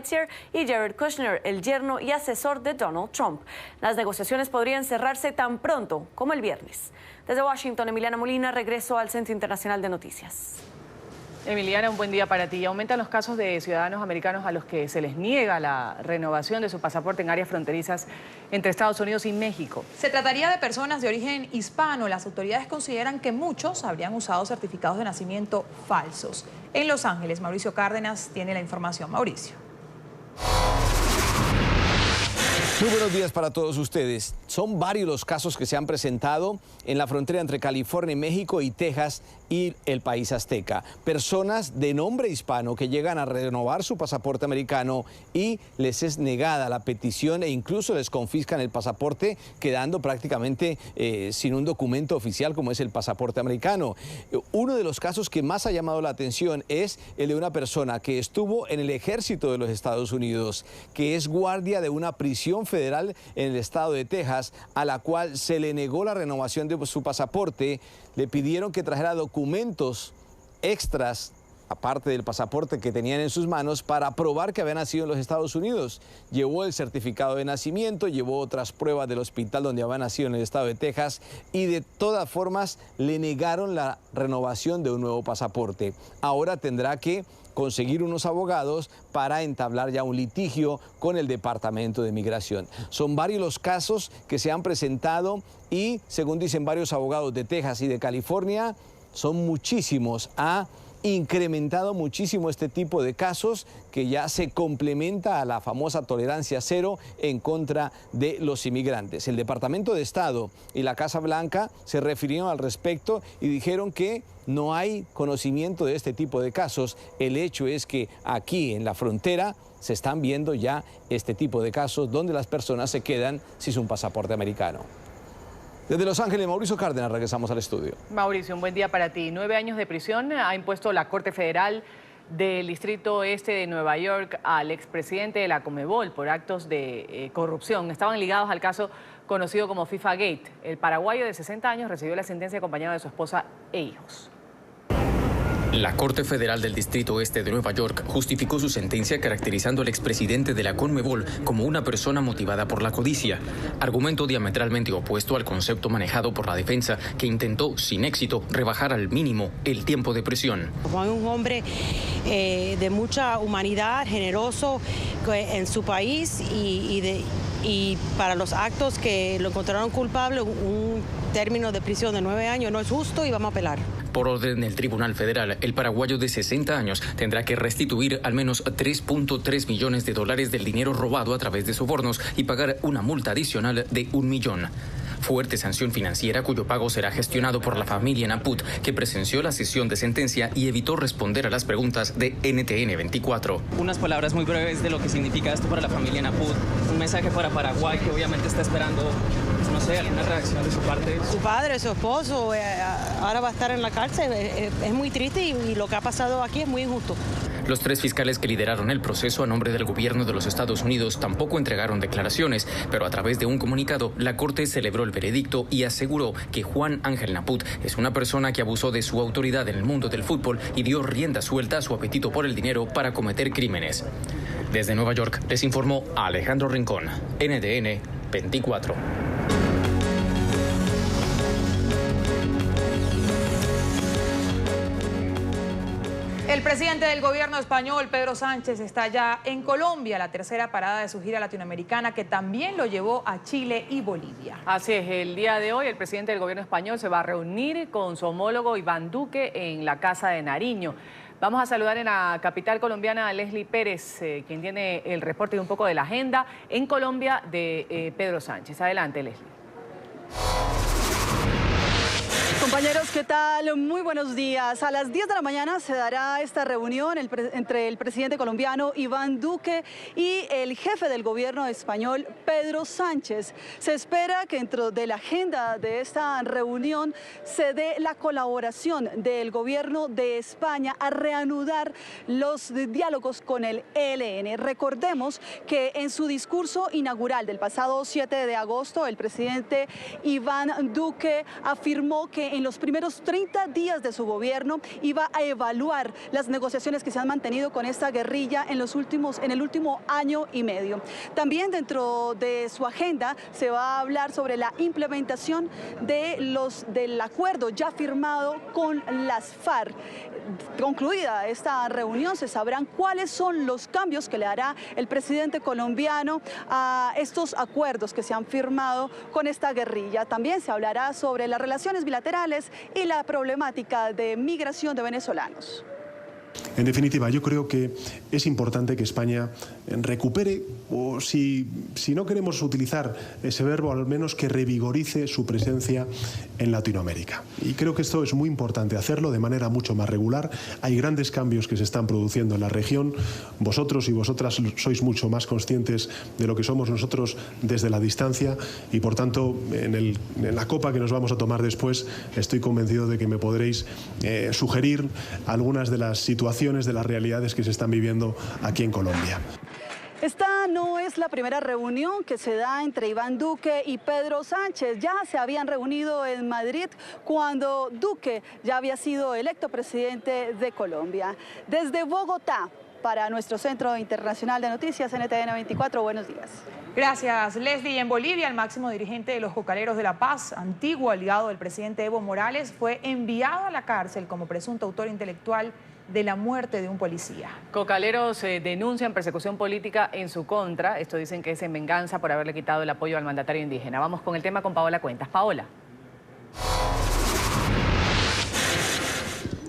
y Jared Kushner, el yerno y asesor de Donald Trump. Las negociaciones podrían cerrarse tan pronto como el viernes. Desde Washington, Emiliana Molina, regreso al Centro Internacional de Noticias. Emiliana, un buen día para ti. Aumentan los casos de ciudadanos americanos a los que se les niega la renovación de su pasaporte en áreas fronterizas entre Estados Unidos y México. Se trataría de personas de origen hispano. Las autoridades consideran que muchos habrían usado certificados de nacimiento falsos. En Los Ángeles, Mauricio Cárdenas tiene la información. Mauricio. Muy buenos días para todos ustedes. Son varios los casos que se han presentado en la frontera entre California y México y Texas y el país azteca. Personas de nombre hispano que llegan a renovar su pasaporte americano y les es negada la petición e incluso les confiscan el pasaporte, quedando prácticamente sin un documento oficial como es el pasaporte americano. Uno de los casos que más ha llamado la atención es el de una persona que estuvo en el ejército de los Estados Unidos, que es guardia de una prisión federal en el estado de Texas, a la cual se le negó la renovación de su pasaporte. Le pidieron que trajera documentos extras, aparte del pasaporte que tenían en sus manos, para probar que había nacido en los Estados Unidos. Llevó el certificado de nacimiento, llevó otras pruebas del hospital donde había nacido en el estado de Texas y de todas formas le negaron la renovación de un nuevo pasaporte. Ahora tendrá que conseguir unos abogados para entablar ya un litigio con el Departamento de Migración. Son varios los casos que se han presentado y, según dicen varios abogados de Texas y de California, son muchísimos. Ha incrementado muchísimo este tipo de casos que ya se complementa a la famosa tolerancia cero en contra de los inmigrantes. El Departamento de Estado y la Casa Blanca se refirieron al respecto y dijeron que no hay conocimiento de este tipo de casos. El hecho es que aquí en la frontera se están viendo ya este tipo de casos donde las personas se quedan sin un pasaporte americano. Desde Los Ángeles, Mauricio Cárdenas, regresamos al estudio. Mauricio, un buen día para ti. 9 años de prisión ha impuesto la Corte Federal del Distrito Este de Nueva York al expresidente de la Conmebol por actos de corrupción. Estaban ligados al caso conocido como FIFA Gate. El paraguayo de 60 años recibió la sentencia acompañado de su esposa e hijos. La Corte Federal del Distrito Este de Nueva York justificó su sentencia caracterizando al expresidente de la Conmebol como una persona motivada por la codicia, argumento diametralmente opuesto al concepto manejado por la defensa, que intentó, sin éxito, rebajar al mínimo el tiempo de prisión. Fue un hombre de mucha humanidad, generoso en su país y y para los actos que lo encontraron culpable, un término de prisión de 9 años no es justo y vamos a apelar. Por orden del Tribunal Federal, el paraguayo de 60 años tendrá que restituir al menos 3.3 millones de dólares del dinero robado a través de sobornos y pagar una multa adicional de $1 millón. Fuerte sanción financiera cuyo pago será gestionado por la familia Naput, que presenció la sesión de sentencia y evitó responder a las preguntas de NTN 24. Unas palabras muy breves de lo que significa esto para la familia Naput. Un mensaje para Paraguay, que obviamente está esperando, no sé, alguna reacción de su parte. Su padre, su esposo, ahora va a estar en la cárcel. Es muy triste y lo que ha pasado aquí es muy injusto. Los 3 fiscales que lideraron el proceso a nombre del gobierno de los Estados Unidos tampoco entregaron declaraciones, pero a través de un comunicado, la Corte celebró el veredicto y aseguró que Juan Ángel Naput es una persona que abusó de su autoridad en el mundo del fútbol y dio rienda suelta a su apetito por el dinero para cometer crímenes. Desde Nueva York les informó Alejandro Rincón, NTN 24. El presidente del gobierno español, Pedro Sánchez, está ya en Colombia, la tercera parada de su gira latinoamericana, que también lo llevó a Chile y Bolivia. Así es, el día de hoy el presidente del gobierno español se va a reunir con su homólogo Iván Duque en la Casa de Nariño. Vamos a saludar en la capital colombiana a Leslie Pérez, quien tiene el reporte y un poco de la agenda en Colombia de Pedro Sánchez. Adelante, Leslie. Compañeros, ¿qué tal? Muy buenos días. A las 10 de la mañana se dará esta reunión entre el presidente colombiano Iván Duque y el jefe del gobierno español, Pedro Sánchez. Se espera que dentro de la agenda de esta reunión se dé la colaboración del gobierno de España a reanudar los diálogos con el ELN. Recordemos que en su discurso inaugural del pasado 7 de agosto, el presidente Iván Duque afirmó que en los primeros 30 días de su gobierno iba a evaluar las negociaciones que se han mantenido con esta guerrilla en el último año y medio. También dentro de su agenda se va a hablar sobre la implementación del acuerdo ya firmado con las FARC. Concluida esta reunión, se sabrán cuáles son los cambios que le hará el presidente colombiano a estos acuerdos que se han firmado con esta guerrilla. También se hablará sobre las relaciones bilaterales y la problemática de migración de venezolanos. En definitiva, yo creo que es importante que España recupere, o si no queremos utilizar ese verbo, al menos que revigorice su presencia en Latinoamérica. Y creo que esto es muy importante hacerlo de manera mucho más regular. Hay grandes cambios que se están produciendo en la región. Vosotros y vosotras sois mucho más conscientes de lo que somos nosotros desde la distancia y, por tanto, en la copa que nos vamos a tomar después, estoy convencido de que me podréis sugerir algunas de las situaciones, de las realidades que se están viviendo aquí en Colombia. Esta no es la primera reunión que se da entre Iván Duque y Pedro Sánchez. Ya se habían reunido en Madrid cuando Duque ya había sido electo presidente de Colombia. Desde Bogotá, para nuestro Centro Internacional de Noticias, NTN 24, buenos días. Gracias, Leslie. En Bolivia, el máximo dirigente de los Cocaleros de La Paz, antiguo aliado del presidente Evo Morales, fue enviado a la cárcel como presunto autor intelectual de la muerte de un policía. Cocaleros denuncian persecución política en su contra. Esto dicen que es en venganza por haberle quitado el apoyo al mandatario indígena. Vamos con el tema con Paola Cuentas. Paola.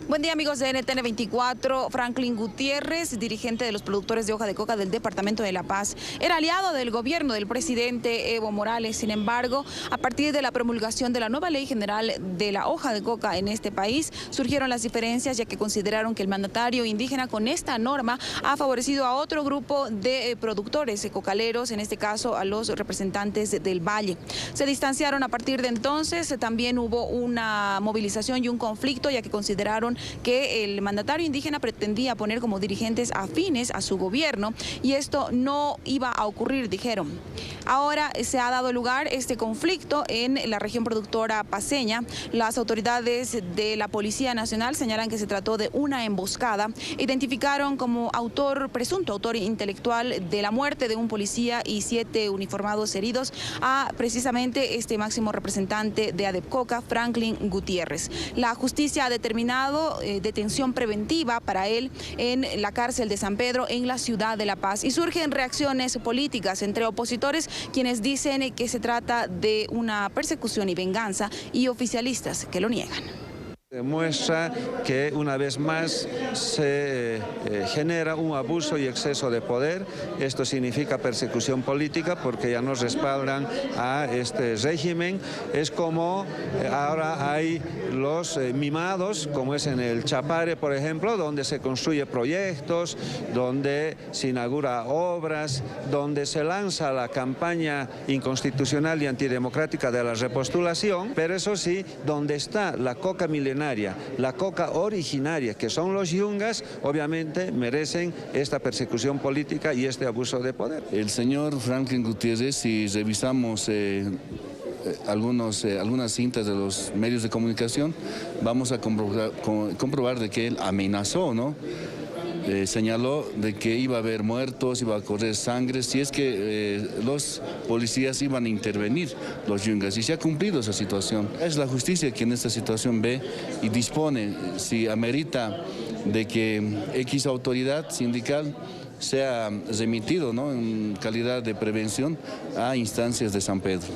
Buen día, amigos de NTN 24. Franklin Gutiérrez, dirigente de los productores de hoja de coca del departamento de La Paz, era aliado del gobierno del presidente Evo Morales. Sin embargo, a partir de la promulgación de la nueva ley general de la hoja de coca en este país, surgieron las diferencias, ya que consideraron que el mandatario indígena con esta norma ha favorecido a otro grupo de productores cocaleros, en este caso a los representantes del Valle. Se distanciaron a partir de entonces. También hubo una movilización y un conflicto, ya que consideraron que el mandatario indígena pretendía poner como dirigentes afines a su gobierno y esto no iba a ocurrir, dijeron. Ahora se ha dado lugar este conflicto en la región productora paceña. Las autoridades de la Policía Nacional señalan que se trató de una emboscada. Identificaron como presunto autor intelectual de la muerte de un policía y 7 uniformados heridos a precisamente este máximo representante de ADEPCOCA, Franklin Gutiérrez. La justicia ha determinado pidió detención preventiva para él en la cárcel de San Pedro en la ciudad de La Paz. Y surgen reacciones políticas entre opositores, quienes dicen que se trata de una persecución y venganza, y oficialistas que lo niegan. Demuestra que una vez más se genera un abuso y exceso de poder. Esto significa persecución política porque ya no respaldan a este régimen. Es como ahora hay los mimados, como es en el Chapare, por ejemplo, donde se construyen proyectos, donde se inaugura obras, donde se lanza la campaña inconstitucional y antidemocrática de la repostulación, pero eso sí, donde está la coca milenaria, la coca originaria, que son los yungas, obviamente merecen esta persecución política y este abuso de poder. El señor Franklin Gutiérrez, si revisamos algunas cintas de los medios de comunicación, vamos a comprobar de que él amenazó, ¿no? Señaló de que iba a haber muertos, iba a correr sangre, si es que los policías iban a intervenir, los yungas, y se ha cumplido esa situación. Es la justicia que en esta situación ve y dispone, si amerita de que X autoridad sindical sea remitido, ¿no?, en calidad de prevención a instancias de San Pedro.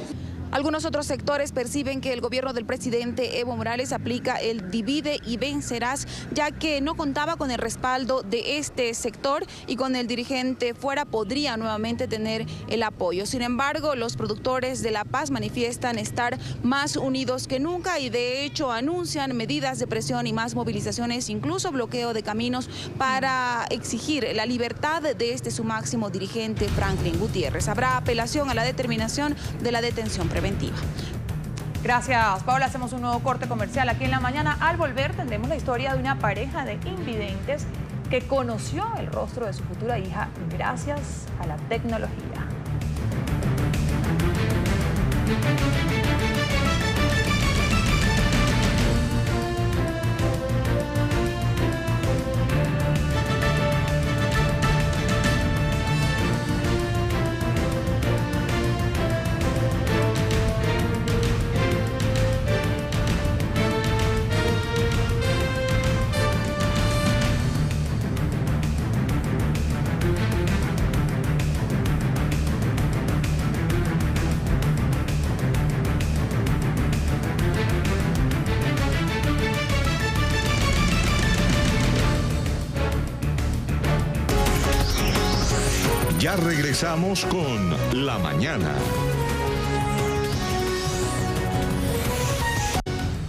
Algunos otros sectores perciben que el gobierno del presidente Evo Morales aplica el divide y vencerás, ya que no contaba con el respaldo de este sector y con el dirigente fuera podría nuevamente tener el apoyo. Sin embargo, los productores de La Paz manifiestan estar más unidos que nunca y de hecho anuncian medidas de presión y más movilizaciones, incluso bloqueo de caminos para exigir la libertad de este su máximo dirigente, Franklin Gutiérrez. Habrá apelación a la determinación de la detención preventiva. Gracias, Paola. Hacemos un nuevo corte comercial aquí en La Mañana. Al volver tendremos la historia de una pareja de invidentes que conoció el rostro de su futura hija gracias a la tecnología. Ya regresamos con La Mañana.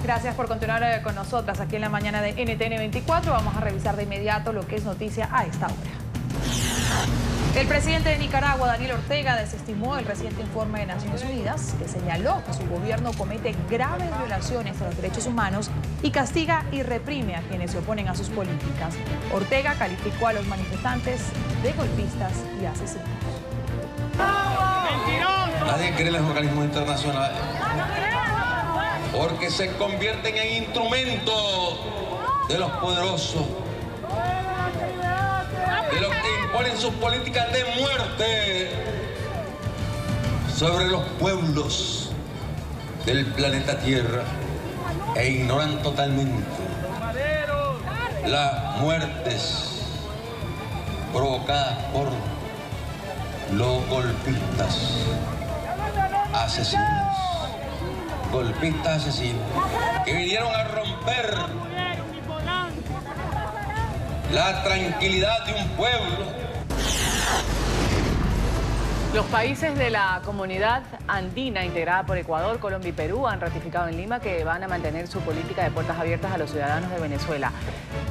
Gracias por continuar con nosotras aquí en La Mañana de NTN 24. Vamos a revisar de inmediato lo que es noticia a esta hora. El presidente de Nicaragua, Daniel Ortega, desestimó el reciente informe de Naciones Unidas que señaló que su gobierno comete graves violaciones a los derechos humanos y castiga y reprime a quienes se oponen a sus políticas. Ortega calificó a los manifestantes de golpistas y asesinos. Nadie cree en los organismos internacionales porque se convierten en instrumentos de los poderosos, de los que imponen sus políticas de muerte sobre los pueblos del planeta Tierra e ignoran totalmente las muertes provocadas por los golpistas asesinos. Golpistas asesinos que vinieron a romper la tranquilidad de un pueblo. Los países de la comunidad andina integrada por Ecuador, Colombia y Perú han ratificado en Lima que van a mantener su política de puertas abiertas a los ciudadanos de Venezuela.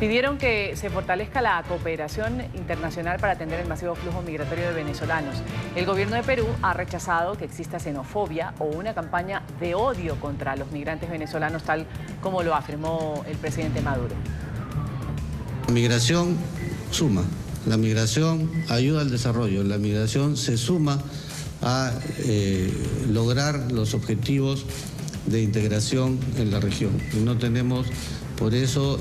Pidieron que se fortalezca la cooperación internacional para atender el masivo flujo migratorio de venezolanos. El gobierno de Perú ha rechazado que exista xenofobia o una campaña de odio contra los migrantes venezolanos, tal como lo afirmó el presidente Maduro. La migración suma. La migración ayuda al desarrollo, la migración se suma a lograr los objetivos de integración en la región. No tenemos por eso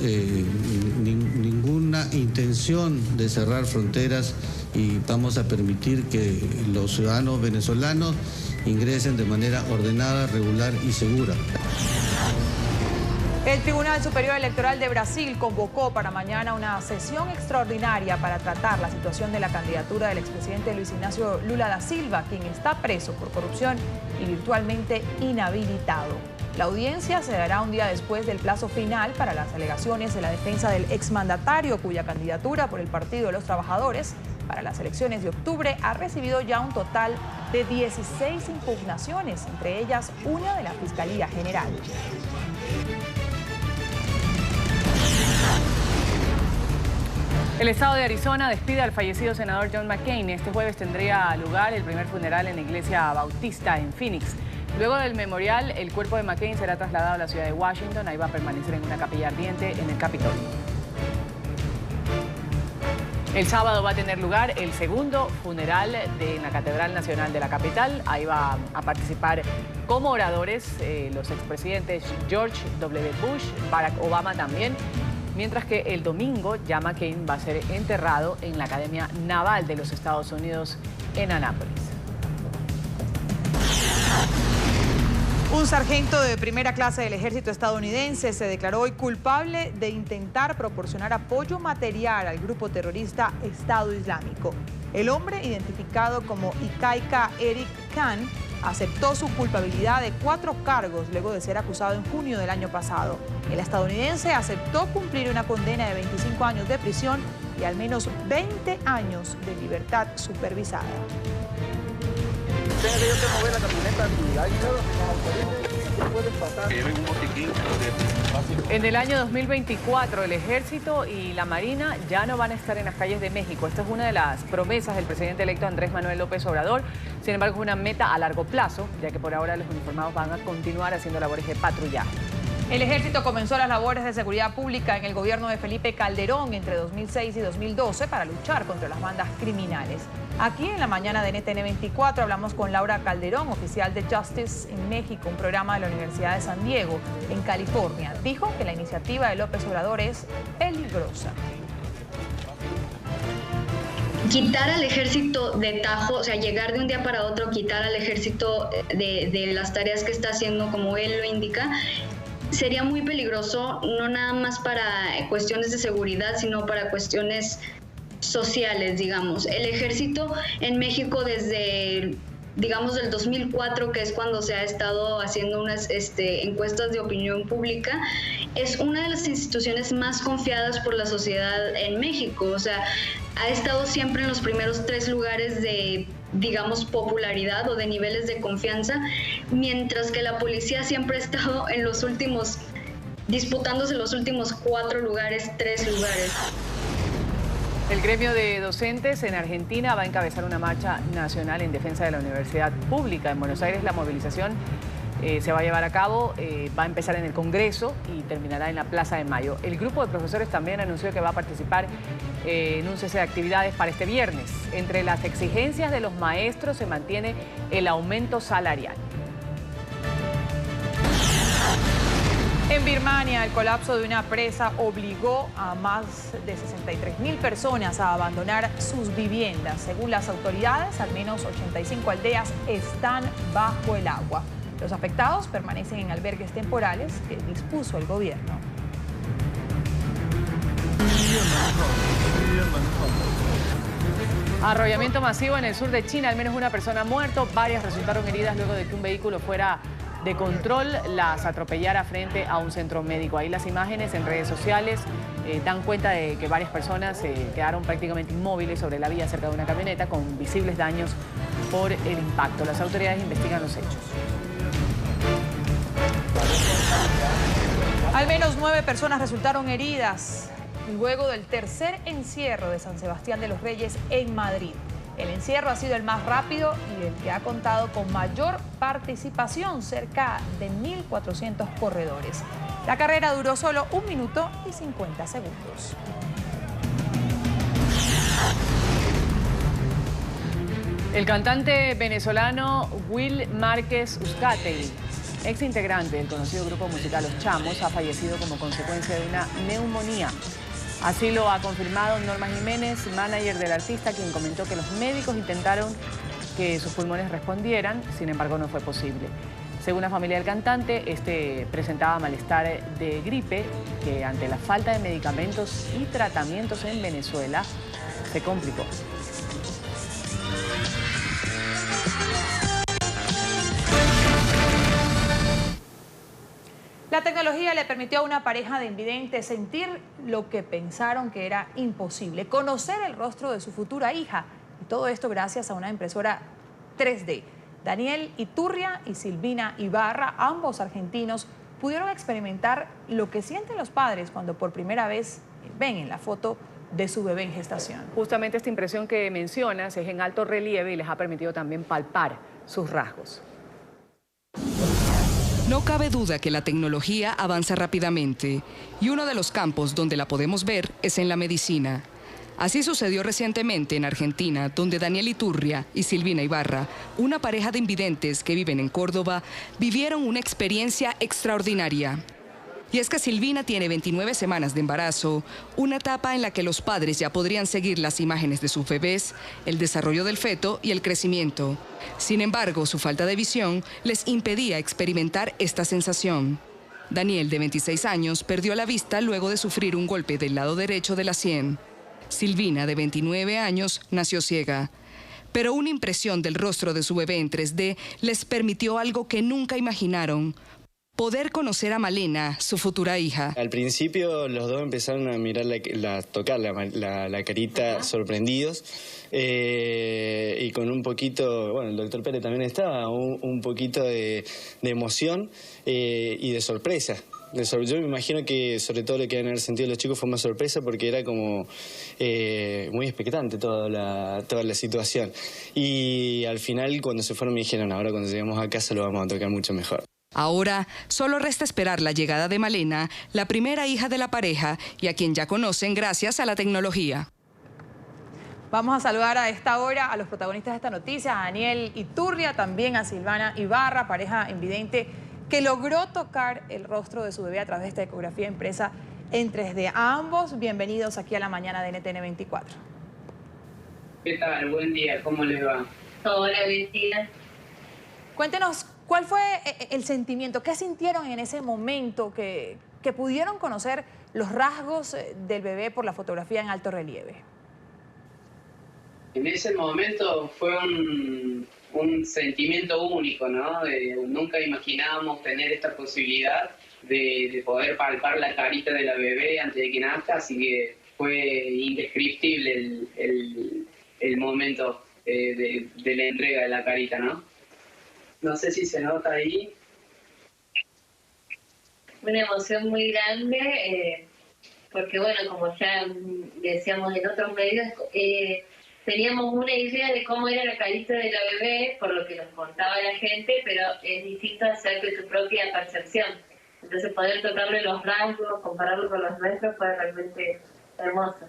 ninguna intención de cerrar fronteras y vamos a permitir que los ciudadanos venezolanos ingresen de manera ordenada, regular y segura. El Tribunal Superior Electoral de Brasil convocó para mañana una sesión extraordinaria para tratar la situación de la candidatura del expresidente Luis Ignacio Lula da Silva, quien está preso por corrupción y virtualmente inhabilitado. La audiencia se dará un día después del plazo final para las alegaciones de la defensa del exmandatario, cuya candidatura por el Partido de los Trabajadores para las elecciones de octubre ha recibido ya un total de 16 impugnaciones, entre ellas una de la Fiscalía General. El estado de Arizona despide al fallecido senador John McCain. Este jueves tendría lugar el primer funeral en la iglesia bautista en Phoenix. Luego del memorial, el cuerpo de McCain será trasladado a la ciudad de Washington. Ahí va a permanecer en una capilla ardiente en el Capitolio. El sábado va a tener lugar el segundo funeral en la Catedral Nacional de la capital. Ahí va a participar como oradores los expresidentes George W. Bush, Barack Obama también. Mientras que el domingo ya McCain va a ser enterrado en la Academia Naval de los Estados Unidos en Annapolis. Un sargento de primera clase del ejército estadounidense se declaró hoy culpable de intentar proporcionar apoyo material al grupo terrorista Estado Islámico. El hombre, identificado como Ikaika Eric Khan, aceptó su culpabilidad de 4 cargos luego de ser acusado en junio del año pasado. El estadounidense aceptó cumplir una condena de 25 años de prisión y al menos 20 años de libertad supervisada. En el año 2024, el Ejército y la Marina ya no van a estar en las calles de México. Esta es una de las promesas del presidente electo Andrés Manuel López Obrador. Sin embargo, es una meta a largo plazo, ya que por ahora los uniformados van a continuar haciendo labores de patrullaje. El Ejército comenzó las labores de seguridad pública en el gobierno de Felipe Calderón entre 2006 y 2012 para luchar contra las bandas criminales. Aquí en la mañana de NTN 24 hablamos con Laura Calderón, oficial de Justice en México, un programa de la Universidad de San Diego, en California. Dijo que la iniciativa de López Obrador es peligrosa. Quitar al ejército de tajo, o sea, llegar de un día para otro, quitar al ejército de las tareas que está haciendo como él lo indica, sería muy peligroso, no nada más para cuestiones de seguridad, sino para cuestiones sociales, digamos. El ejército en México desde, digamos, del 2004, que es cuando se ha estado haciendo unas encuestas de opinión pública, es una de las instituciones más confiadas por la sociedad en México. O sea, ha estado siempre en los primeros 3 lugares de, digamos, popularidad o de niveles de confianza, mientras que la policía siempre ha estado en los últimos, disputándose los últimos 4 lugares, 3 lugares. El gremio de docentes en Argentina va a encabezar una marcha nacional en defensa de la universidad pública. En Buenos Aires la movilización se va a llevar a cabo, va a empezar en el Congreso y terminará en la Plaza de Mayo. El grupo de profesores también anunció que va a participar en un cese de actividades para este viernes. Entre las exigencias de los maestros se mantiene el aumento salarial. En Birmania, el colapso de una presa obligó a más de 63.000 personas a abandonar sus viviendas. Según las autoridades, al menos 85 aldeas están bajo el agua. Los afectados permanecen en albergues temporales que dispuso el gobierno. Arrollamiento masivo en el sur de China, al menos una persona ha muerto, varias resultaron heridas luego de que un vehículo fuera de control las atropellara frente a un centro médico. Ahí las imágenes en redes sociales dan cuenta de que varias personas quedaron prácticamente inmóviles sobre la vía cerca de una camioneta con visibles daños por el impacto. Las autoridades investigan los hechos. Al menos 9 personas resultaron heridas luego del tercer encierro de San Sebastián de los Reyes en Madrid. El encierro ha sido el más rápido y el que ha contado con mayor participación, cerca de 1.400 corredores. La carrera duró solo 1 minuto y 50 segundos. El cantante venezolano Will Márquez Uzcategui, ex integrante del conocido grupo musical Los Chamos, ha fallecido como consecuencia de una neumonía. Así lo ha confirmado Norma Jiménez, manager del artista, quien comentó que los médicos intentaron que sus pulmones respondieran, sin embargo no fue posible. Según la familia del cantante, presentaba malestar de gripe que ante la falta de medicamentos y tratamientos en Venezuela se complicó. La tecnología le permitió a una pareja de invidentes sentir lo que pensaron que era imposible, conocer el rostro de su futura hija. Y todo esto gracias a una impresora 3D. Daniel Iturria y Silvina Ibarra, ambos argentinos, pudieron experimentar lo que sienten los padres cuando por primera vez ven en la foto de su bebé en gestación. Justamente esta impresión que mencionas es en alto relieve y les ha permitido también palpar sus rasgos. No cabe duda que la tecnología avanza rápidamente y uno de los campos donde la podemos ver es en la medicina. Así sucedió recientemente en Argentina, donde Daniel Iturria y Silvina Ibarra, una pareja de invidentes que viven en Córdoba, vivieron una experiencia extraordinaria. Y es que Silvina tiene 29 semanas de embarazo, una etapa en la que los padres ya podrían seguir las imágenes de sus bebés, el desarrollo del feto y el crecimiento. Sin embargo, su falta de visión les impedía experimentar esta sensación. Daniel, de 26 años, perdió la vista luego de sufrir un golpe del lado derecho de la sien. Silvina, de 29 años, nació ciega. Pero una impresión del rostro de su bebé en 3D les permitió algo que nunca imaginaron: poder conocer a Malena, su futura hija. Al principio los dos empezaron a mirar, tocar la carita sorprendidos y con un poquito, bueno, el doctor Pérez también estaba, un poquito de emoción y de sorpresa. Yo me imagino que sobre todo lo que deben haber sentido los chicos fue más sorpresa porque era como muy expectante toda la situación. Y al final cuando se fueron me dijeron, ahora cuando lleguemos a casa lo vamos a tocar mucho mejor. Ahora solo resta esperar la llegada de Malena, la primera hija de la pareja y a quien ya conocen gracias a la tecnología. Vamos a saludar a esta hora a los protagonistas de esta noticia, a Daniel Iturria, también a Silvana Ibarra, pareja invidente que logró tocar el rostro de su bebé a través de esta ecografía impresa en 3D. A ambos, bienvenidos aquí a la mañana de NTN 24. ¿Qué tal? Buen día, ¿cómo les va? Hola, buen día. Cuéntenos, ¿cuál fue el sentimiento? ¿Qué sintieron en ese momento que pudieron conocer los rasgos del bebé por la fotografía en alto relieve? En ese momento fue un sentimiento único, ¿no? Nunca imaginábamos tener esta posibilidad de poder palpar la carita de la bebé antes de que nazca, así que fue indescriptible el momento de la entrega de la carita, ¿no? No sé si se nota ahí. Una emoción muy grande, porque bueno, como ya decíamos en otros medios, teníamos una idea de cómo era la carita de la bebé, por lo que nos contaba la gente, pero es distinto hacerte tu propia percepción. Entonces poder tocarle los rasgos, compararlo con los nuestros, fue realmente hermoso.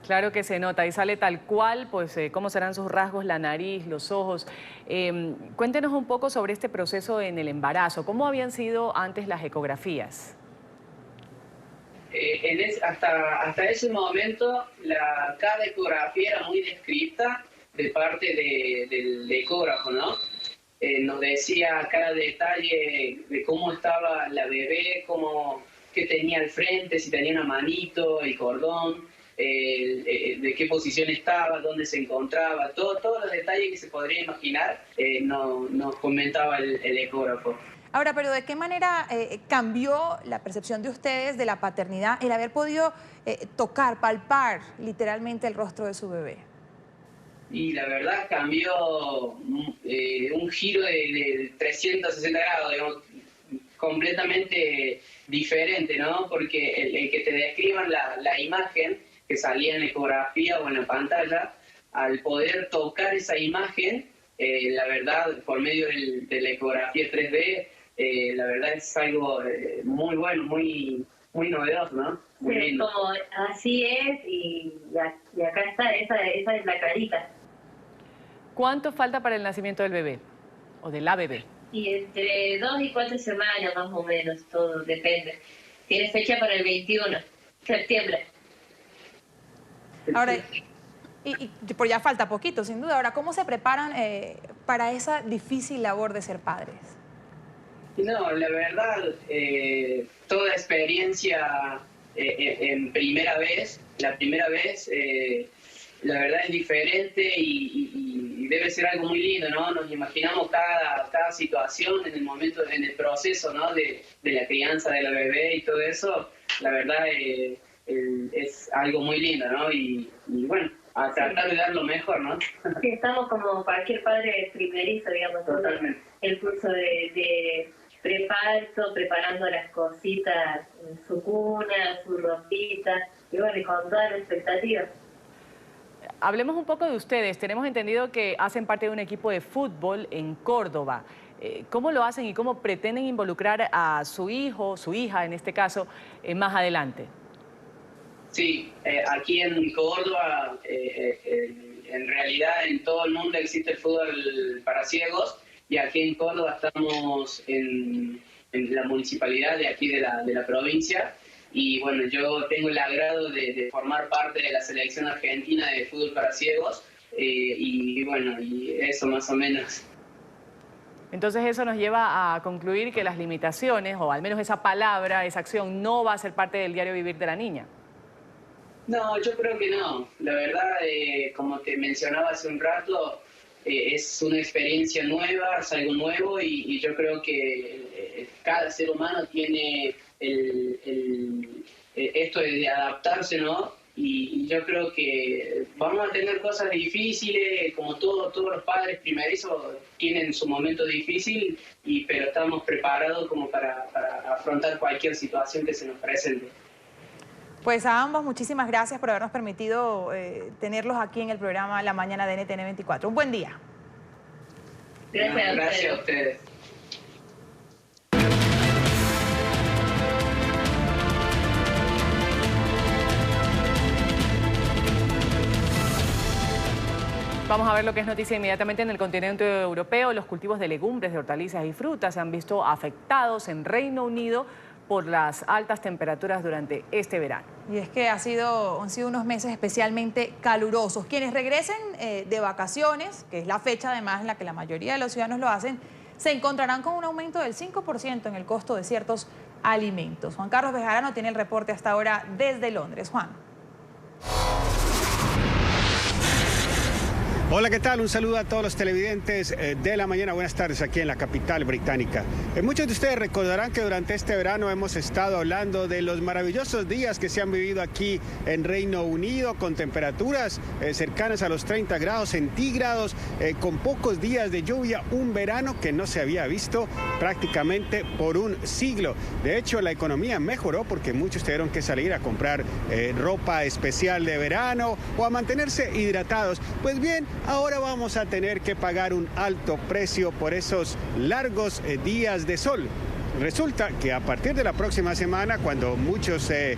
Claro que se nota y sale tal cual, pues cómo serán sus rasgos, la nariz, los ojos. Cuéntenos un poco sobre este proceso en el embarazo. ¿Cómo habían sido antes las ecografías? Hasta ese momento, cada ecografía era muy descrita de parte del ecógrafo, ¿no? Nos decía cada detalle de cómo estaba la bebé, qué tenía al frente, si tenía una manito, el cordón, de qué posición estaba, dónde se encontraba, todos los detalles que se podría imaginar nos comentaba el ecógrafo. Ahora, pero ¿de qué manera cambió la percepción de ustedes de la paternidad el haber podido tocar, palpar literalmente el rostro de su bebé? Y la verdad cambió un giro de 360 grados, digamos, completamente diferente, ¿no? Porque el que te describan la imagen que salía en la ecografía o en la pantalla, al poder tocar esa imagen, la verdad, por medio de la ecografía 3D, la verdad es algo muy bueno, muy novedoso, ¿no? Muy sí, lindo. Como así es, y acá está, esa es la carita. ¿Cuánto falta para el nacimiento del bebé o de la bebé? Y entre 2 y 4 semanas más o menos, todo depende. Tiene fecha para el 21 de septiembre. Ahora, y por ya falta poquito, sin duda. Ahora, ¿cómo se preparan para esa difícil labor de ser padres? No, la verdad, toda experiencia en primera vez, la verdad es diferente y debe ser algo muy lindo, ¿no? Nos imaginamos cada situación en el momento, en el proceso, ¿no? De la crianza de la bebé y todo eso. La verdad es algo muy lindo, ¿no? Y bueno, a tratar de dar lo mejor, ¿no? Sí, estamos como cualquier padre primerizo, digamos. Totalmente. El curso de preparto, preparando las cositas, su cuna, su ropita, y bueno, y con toda la expectativa. Hablemos un poco de ustedes. Tenemos entendido que hacen parte de un equipo de fútbol en Córdoba. ¿Cómo lo hacen y cómo pretenden involucrar a su hijo, su hija en este caso, más adelante? Sí, aquí en Córdoba, en realidad en todo el mundo existe el fútbol para ciegos y aquí en Córdoba estamos en la municipalidad de aquí de la provincia. Y bueno, yo tengo el agrado de formar parte de la selección argentina de fútbol para ciegos y bueno, y eso más o menos. Entonces eso nos lleva a concluir que las limitaciones, o al menos esa palabra, esa acción, no va a ser parte del diario vivir de la niña. No, yo creo que no. La verdad, como te mencionaba hace un rato, es una experiencia nueva, es algo nuevo y yo creo que cada ser humano tiene esto de adaptarse, ¿no? Y yo creo que vamos a tener cosas difíciles, como todos los padres primerizos tienen su momento difícil, pero estamos preparados como para afrontar cualquier situación que se nos presente. Pues a ambos, muchísimas gracias por habernos permitido tenerlos aquí en el programa La Mañana de NTN 24. Un buen día. Gracias a ustedes. Vamos a ver lo que es noticia inmediatamente en el continente europeo. Los cultivos de legumbres, de hortalizas y frutas se han visto afectados en Reino Unido por las altas temperaturas durante este verano. Y es que han sido unos meses especialmente calurosos. Quienes regresen de vacaciones, que es la fecha además en la que la mayoría de los ciudadanos lo hacen, se encontrarán con un aumento del 5% en el costo de ciertos alimentos. Juan Carlos Bejarano tiene el reporte hasta ahora desde Londres. Juan. Hola, ¿qué tal? Un saludo a todos los televidentes de La Mañana. Buenas tardes aquí en la capital británica. Muchos de ustedes recordarán que durante este verano hemos estado hablando de los maravillosos días que se han vivido aquí en Reino Unido, con temperaturas cercanas a los 30 grados centígrados, con pocos días de lluvia, un verano que no se había visto prácticamente por un siglo. De hecho, la economía mejoró porque muchos tuvieron que salir a comprar ropa especial de verano o a mantenerse hidratados. Pues bien, ahora vamos a tener que pagar un alto precio por esos largos días de sol. Resulta que a partir de la próxima semana, cuando muchos se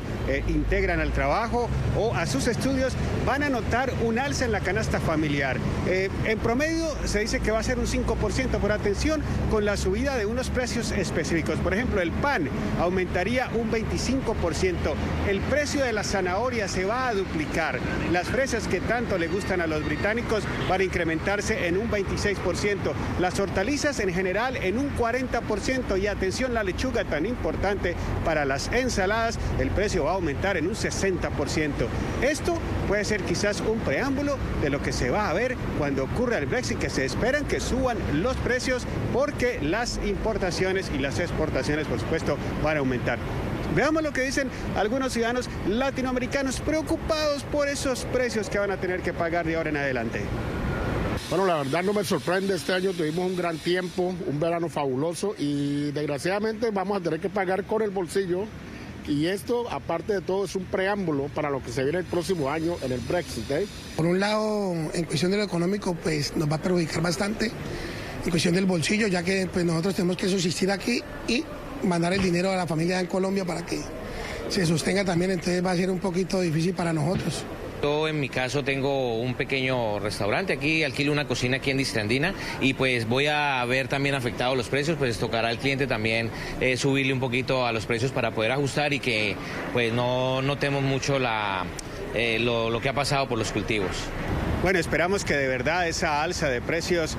integran al trabajo o a sus estudios, van a notar un alza en la canasta familiar. En promedio se dice que va a ser un 5%, por atención con la subida de unos precios específicos. Por ejemplo, el pan aumentaría un 25%. El precio de la zanahoria se va a duplicar. Las fresas que tanto le gustan a los británicos van a incrementarse en un 26%. Las hortalizas en general en un 40%. Y atención, la lechuga tan importante para las ensaladas, el precio va a aumentar en un 60%. Esto puede ser quizás un preámbulo de lo que se va a ver cuando ocurra el Brexit, que se esperan que suban los precios porque las importaciones y las exportaciones, por supuesto, van a aumentar. Veamos lo que dicen algunos ciudadanos latinoamericanos preocupados por esos precios que van a tener que pagar de ahora en adelante. Bueno, la verdad no me sorprende, este año tuvimos un gran tiempo, un verano fabuloso y desgraciadamente vamos a tener que pagar con el bolsillo y esto, aparte de todo, es un preámbulo para lo que se viene el próximo año en el Brexit. Por un lado, en cuestión de lo económico, pues nos va a perjudicar bastante, en cuestión del bolsillo, ya que pues, nosotros tenemos que subsistir aquí y mandar el dinero a la familia en Colombia para que se sostenga también, entonces va a ser un poquito difícil para nosotros. Yo en mi caso tengo un pequeño restaurante aquí, alquilo una cocina aquí en Distrandina y pues voy a ver también afectados los precios, pues tocará al cliente también subirle un poquito a los precios para poder ajustar y que pues no notemos mucho lo que ha pasado por los cultivos. Bueno, esperamos que de verdad esa alza de precios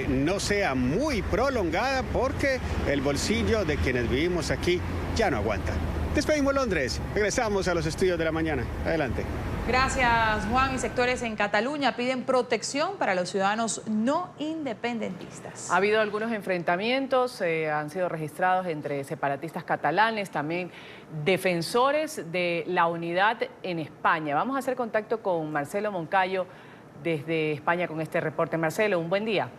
no sea muy prolongada, porque el bolsillo de quienes vivimos aquí ya no aguanta. Despedimos Londres, regresamos a los estudios de la mañana. Adelante. Gracias, Juan. Y sectores en Cataluña piden protección para los ciudadanos no independentistas. Ha habido algunos enfrentamientos, han sido registrados entre separatistas catalanes, también defensores de la unidad en España. Vamos a hacer contacto con Marcelo Moncayo desde España con este reporte. Marcelo, un buen día.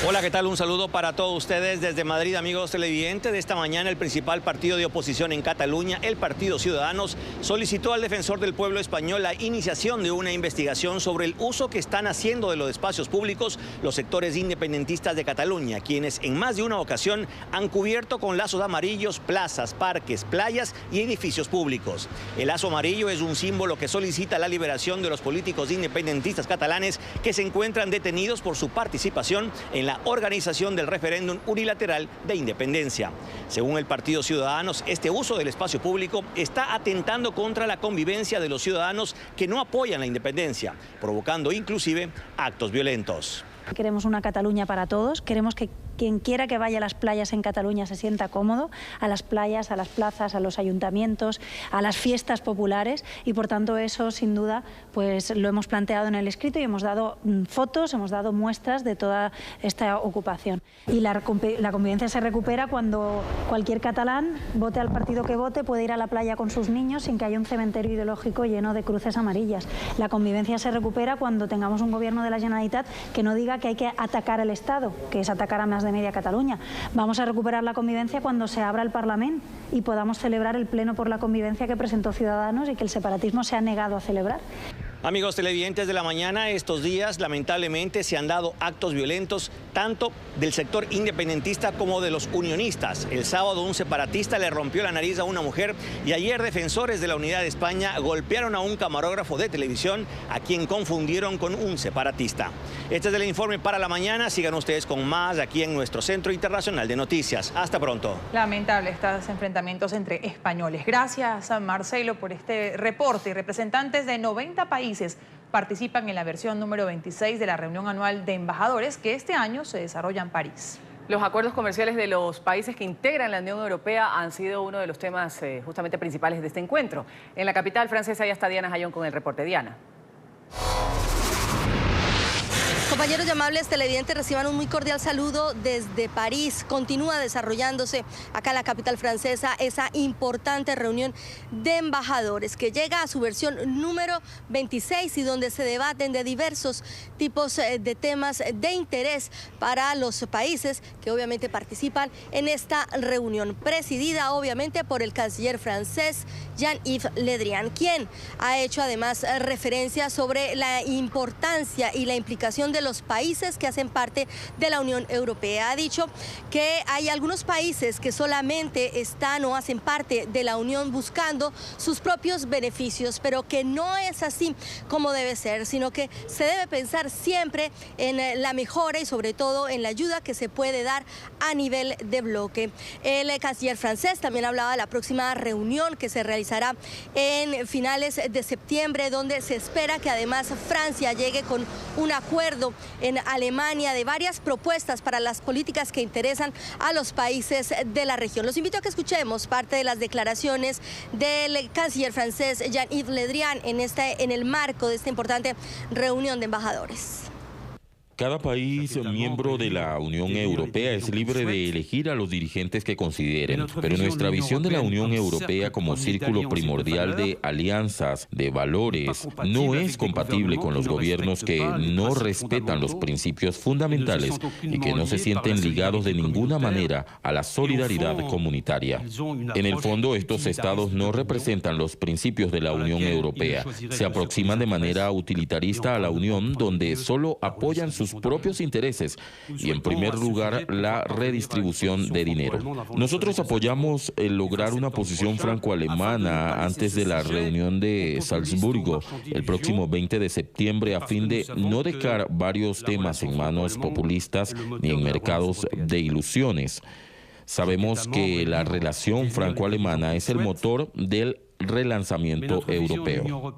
Hola, ¿qué tal? Un saludo para todos ustedes desde Madrid, amigos televidentes. De esta mañana, el principal partido de oposición en Cataluña, el Partido Ciudadanos, solicitó al defensor del pueblo español la iniciación de una investigación sobre el uso que están haciendo de los espacios públicos los sectores independentistas de Cataluña, quienes en más de una ocasión han cubierto con lazos amarillos plazas, parques, playas y edificios públicos. El lazo amarillo es un símbolo que solicita la liberación de los políticos independentistas catalanes que se encuentran detenidos por su participación en la organización del referéndum unilateral de independencia. Según el Partido Ciudadanos, este uso del espacio público está atentando contra la convivencia de los ciudadanos que no apoyan la independencia, provocando inclusive actos violentos. Queremos una Cataluña para todos, queremos que quien quiera que vaya a las playas en Cataluña se sienta cómodo, a las playas, a las plazas, a los ayuntamientos, a las fiestas populares, y por tanto eso sin duda pues lo hemos planteado en el escrito y hemos dado fotos, hemos dado muestras de toda esta ocupación. Y la convivencia se recupera cuando cualquier catalán, vote al partido que vote, puede ir a la playa con sus niños sin que haya un cementerio ideológico lleno de cruces amarillas. La convivencia se recupera cuando tengamos un gobierno de la Generalitat que no diga que hay que atacar al Estado, que es atacar a más de media Cataluña. Vamos a recuperar la convivencia cuando se abra el Parlamento y podamos celebrar el pleno por la convivencia que presentó Ciudadanos y que el separatismo se ha negado a celebrar. Amigos televidentes de la mañana, estos días lamentablemente se han dado actos violentos tanto del sector independentista como de los unionistas. El sábado un separatista le rompió la nariz a una mujer y ayer defensores de la Unidad de España golpearon a un camarógrafo de televisión a quien confundieron con un separatista. Este es el informe para la mañana. Sigan ustedes con más aquí en nuestro Centro Internacional de Noticias. Hasta pronto. Lamentable estos enfrentamientos entre españoles. Gracias a Marcelo por este reporte. Y representantes de 90 países participan en la versión número 26 de la reunión anual de embajadores que este año se desarrolla en París. Los acuerdos comerciales de los países que integran la Unión Europea han sido uno de los temas justamente principales de este encuentro. En la capital francesa ya está Diana Jayón con el reporte. Diana. Compañeros y amables televidentes, reciban un muy cordial saludo desde París. Continúa desarrollándose acá en la capital francesa esa importante reunión de embajadores que llega a su versión número 26 y donde se debaten de diversos tipos de temas de interés para los países que obviamente participan en esta reunión, presidida obviamente por el canciller francés Jean-Yves Le Drian, quien ha hecho además referencia sobre la importancia y la implicación de los países que hacen parte de la Unión Europea. Ha dicho que hay algunos países que solamente están o hacen parte de la Unión buscando sus propios beneficios, pero que no es así como debe ser, sino que se debe pensar siempre en la mejora y sobre todo en la ayuda que se puede dar a nivel de bloque. El canciller francés también hablaba de la próxima reunión que se realizará en finales de septiembre, donde se espera que además Francia llegue con un acuerdo en Alemania de varias propuestas para las políticas que interesan a los países de la región. Los invito a que escuchemos parte de las declaraciones del canciller francés Jean-Yves Le Drian en el marco de esta importante reunión de embajadores. Cada país miembro de la Unión Europea es libre de elegir a los dirigentes que consideren, pero nuestra visión de la Unión Europea como círculo primordial de alianzas, de valores, no es compatible con los gobiernos que no respetan los principios fundamentales y que no se sienten ligados de ninguna manera a la solidaridad comunitaria. En el fondo, estos estados no representan los principios de la Unión Europea. Se aproximan de manera utilitarista a la Unión, donde solo apoyan sus propios intereses y en primer lugar la redistribución de dinero. Nosotros apoyamos el lograr una posición franco-alemana antes de la reunión de Salzburgo el próximo 20 de septiembre a fin de no dejar varios temas en manos populistas ni en mercados de ilusiones. Sabemos que la relación franco-alemana es el motor del relanzamiento europeo.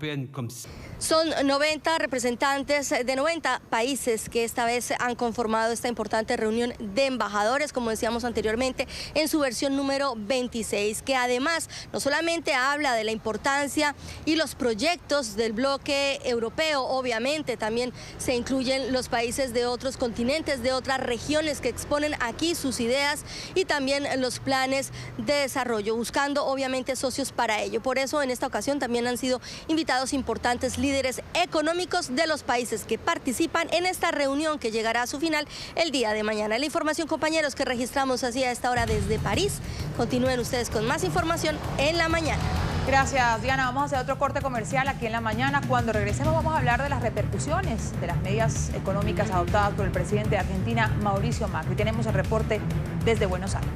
Son 90 representantes de 90 países que esta vez han conformado esta importante reunión de embajadores, como decíamos anteriormente, en su versión número 26, que además no solamente habla de la importancia y los proyectos del bloque europeo, obviamente también se incluyen los países de otros continentes, de otras regiones que exponen aquí sus ideas y también los planes de desarrollo, buscando obviamente socios para ello. Por eso en esta ocasión también han sido invitados importantes líderes económicos de los países que participan en esta reunión que llegará a su final el día de mañana. La información, compañeros, que registramos así a esta hora desde París. Continúen ustedes con más información en La Mañana. Gracias, Diana. Vamos a hacer otro corte comercial aquí en La Mañana. Cuando regresemos vamos a hablar de las repercusiones de las medidas económicas adoptadas por el presidente de Argentina, Mauricio Macri. Tenemos el reporte desde Buenos Aires.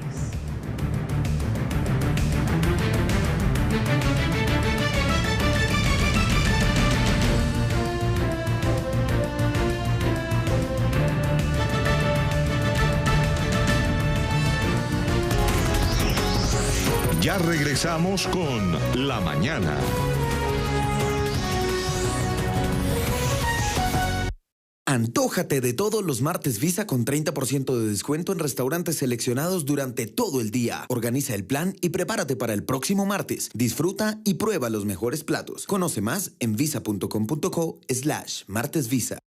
Ya regresamos con La Mañana. Antójate de todos los martes Visa con 30% de descuento en restaurantes seleccionados durante todo el día. Organiza el plan y prepárate para el próximo martes. Disfruta y prueba los mejores platos. Conoce más en visa.com.co/martesvisa.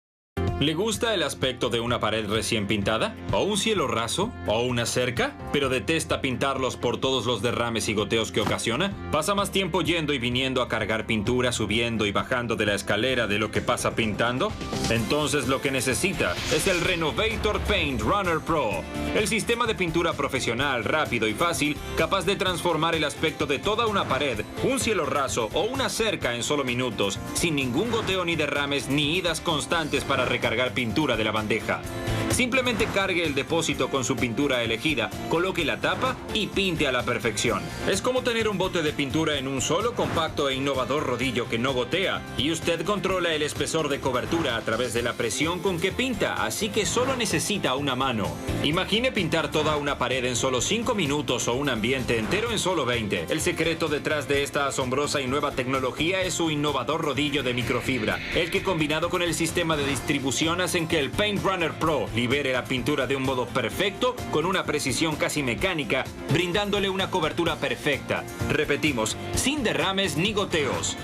¿Le gusta el aspecto de una pared recién pintada? ¿O un cielo raso? ¿O una cerca? ¿Pero detesta pintarlos por todos los derrames y goteos que ocasiona? ¿Pasa más tiempo yendo y viniendo a cargar pintura, subiendo y bajando de la escalera de lo que pasa pintando? Entonces lo que necesita es el Renovator Paint Runner Pro. El sistema de pintura profesional, rápido y fácil, capaz de transformar el aspecto de toda una pared, un cielo raso o una cerca en solo minutos, sin ningún goteo ni derrames ni idas constantes para recargar pintura de la bandeja. Simplemente cargue el depósito con su pintura elegida, coloque la tapa y pinte a la perfección. Es como tener un bote de pintura en un solo compacto e innovador rodillo que no gotea, y usted controla el espesor de cobertura a través de la presión con que pinta, así que solo necesita una mano. Imagine pintar toda una pared en solo 5 minutos o un ambiente entero en solo 20. El secreto detrás de esta asombrosa y nueva tecnología es su innovador rodillo de microfibra, el que combinado con el sistema de distribución hacen que el Paint Runner Pro libere la pintura de un modo perfecto con una precisión casi mecánica, brindándole una cobertura perfecta. Repetimos, sin derrames ni goteos.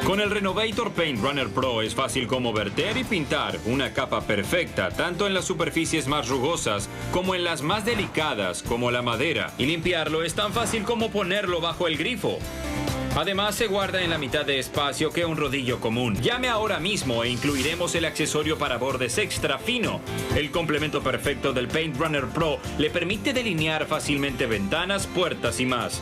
Con el Renovator Paint Runner Pro es fácil como verter y pintar una capa perfecta, tanto en las superficies más rugosas como en las más delicadas, como la madera. Y limpiarlo es tan fácil como ponerlo bajo el grifo. Además, se guarda en la mitad de espacio que un rodillo común. Llame ahora mismo e incluiremos el accesorio para bordes extra fino. El complemento perfecto del Paint Runner Pro le permite delinear fácilmente ventanas, puertas y más.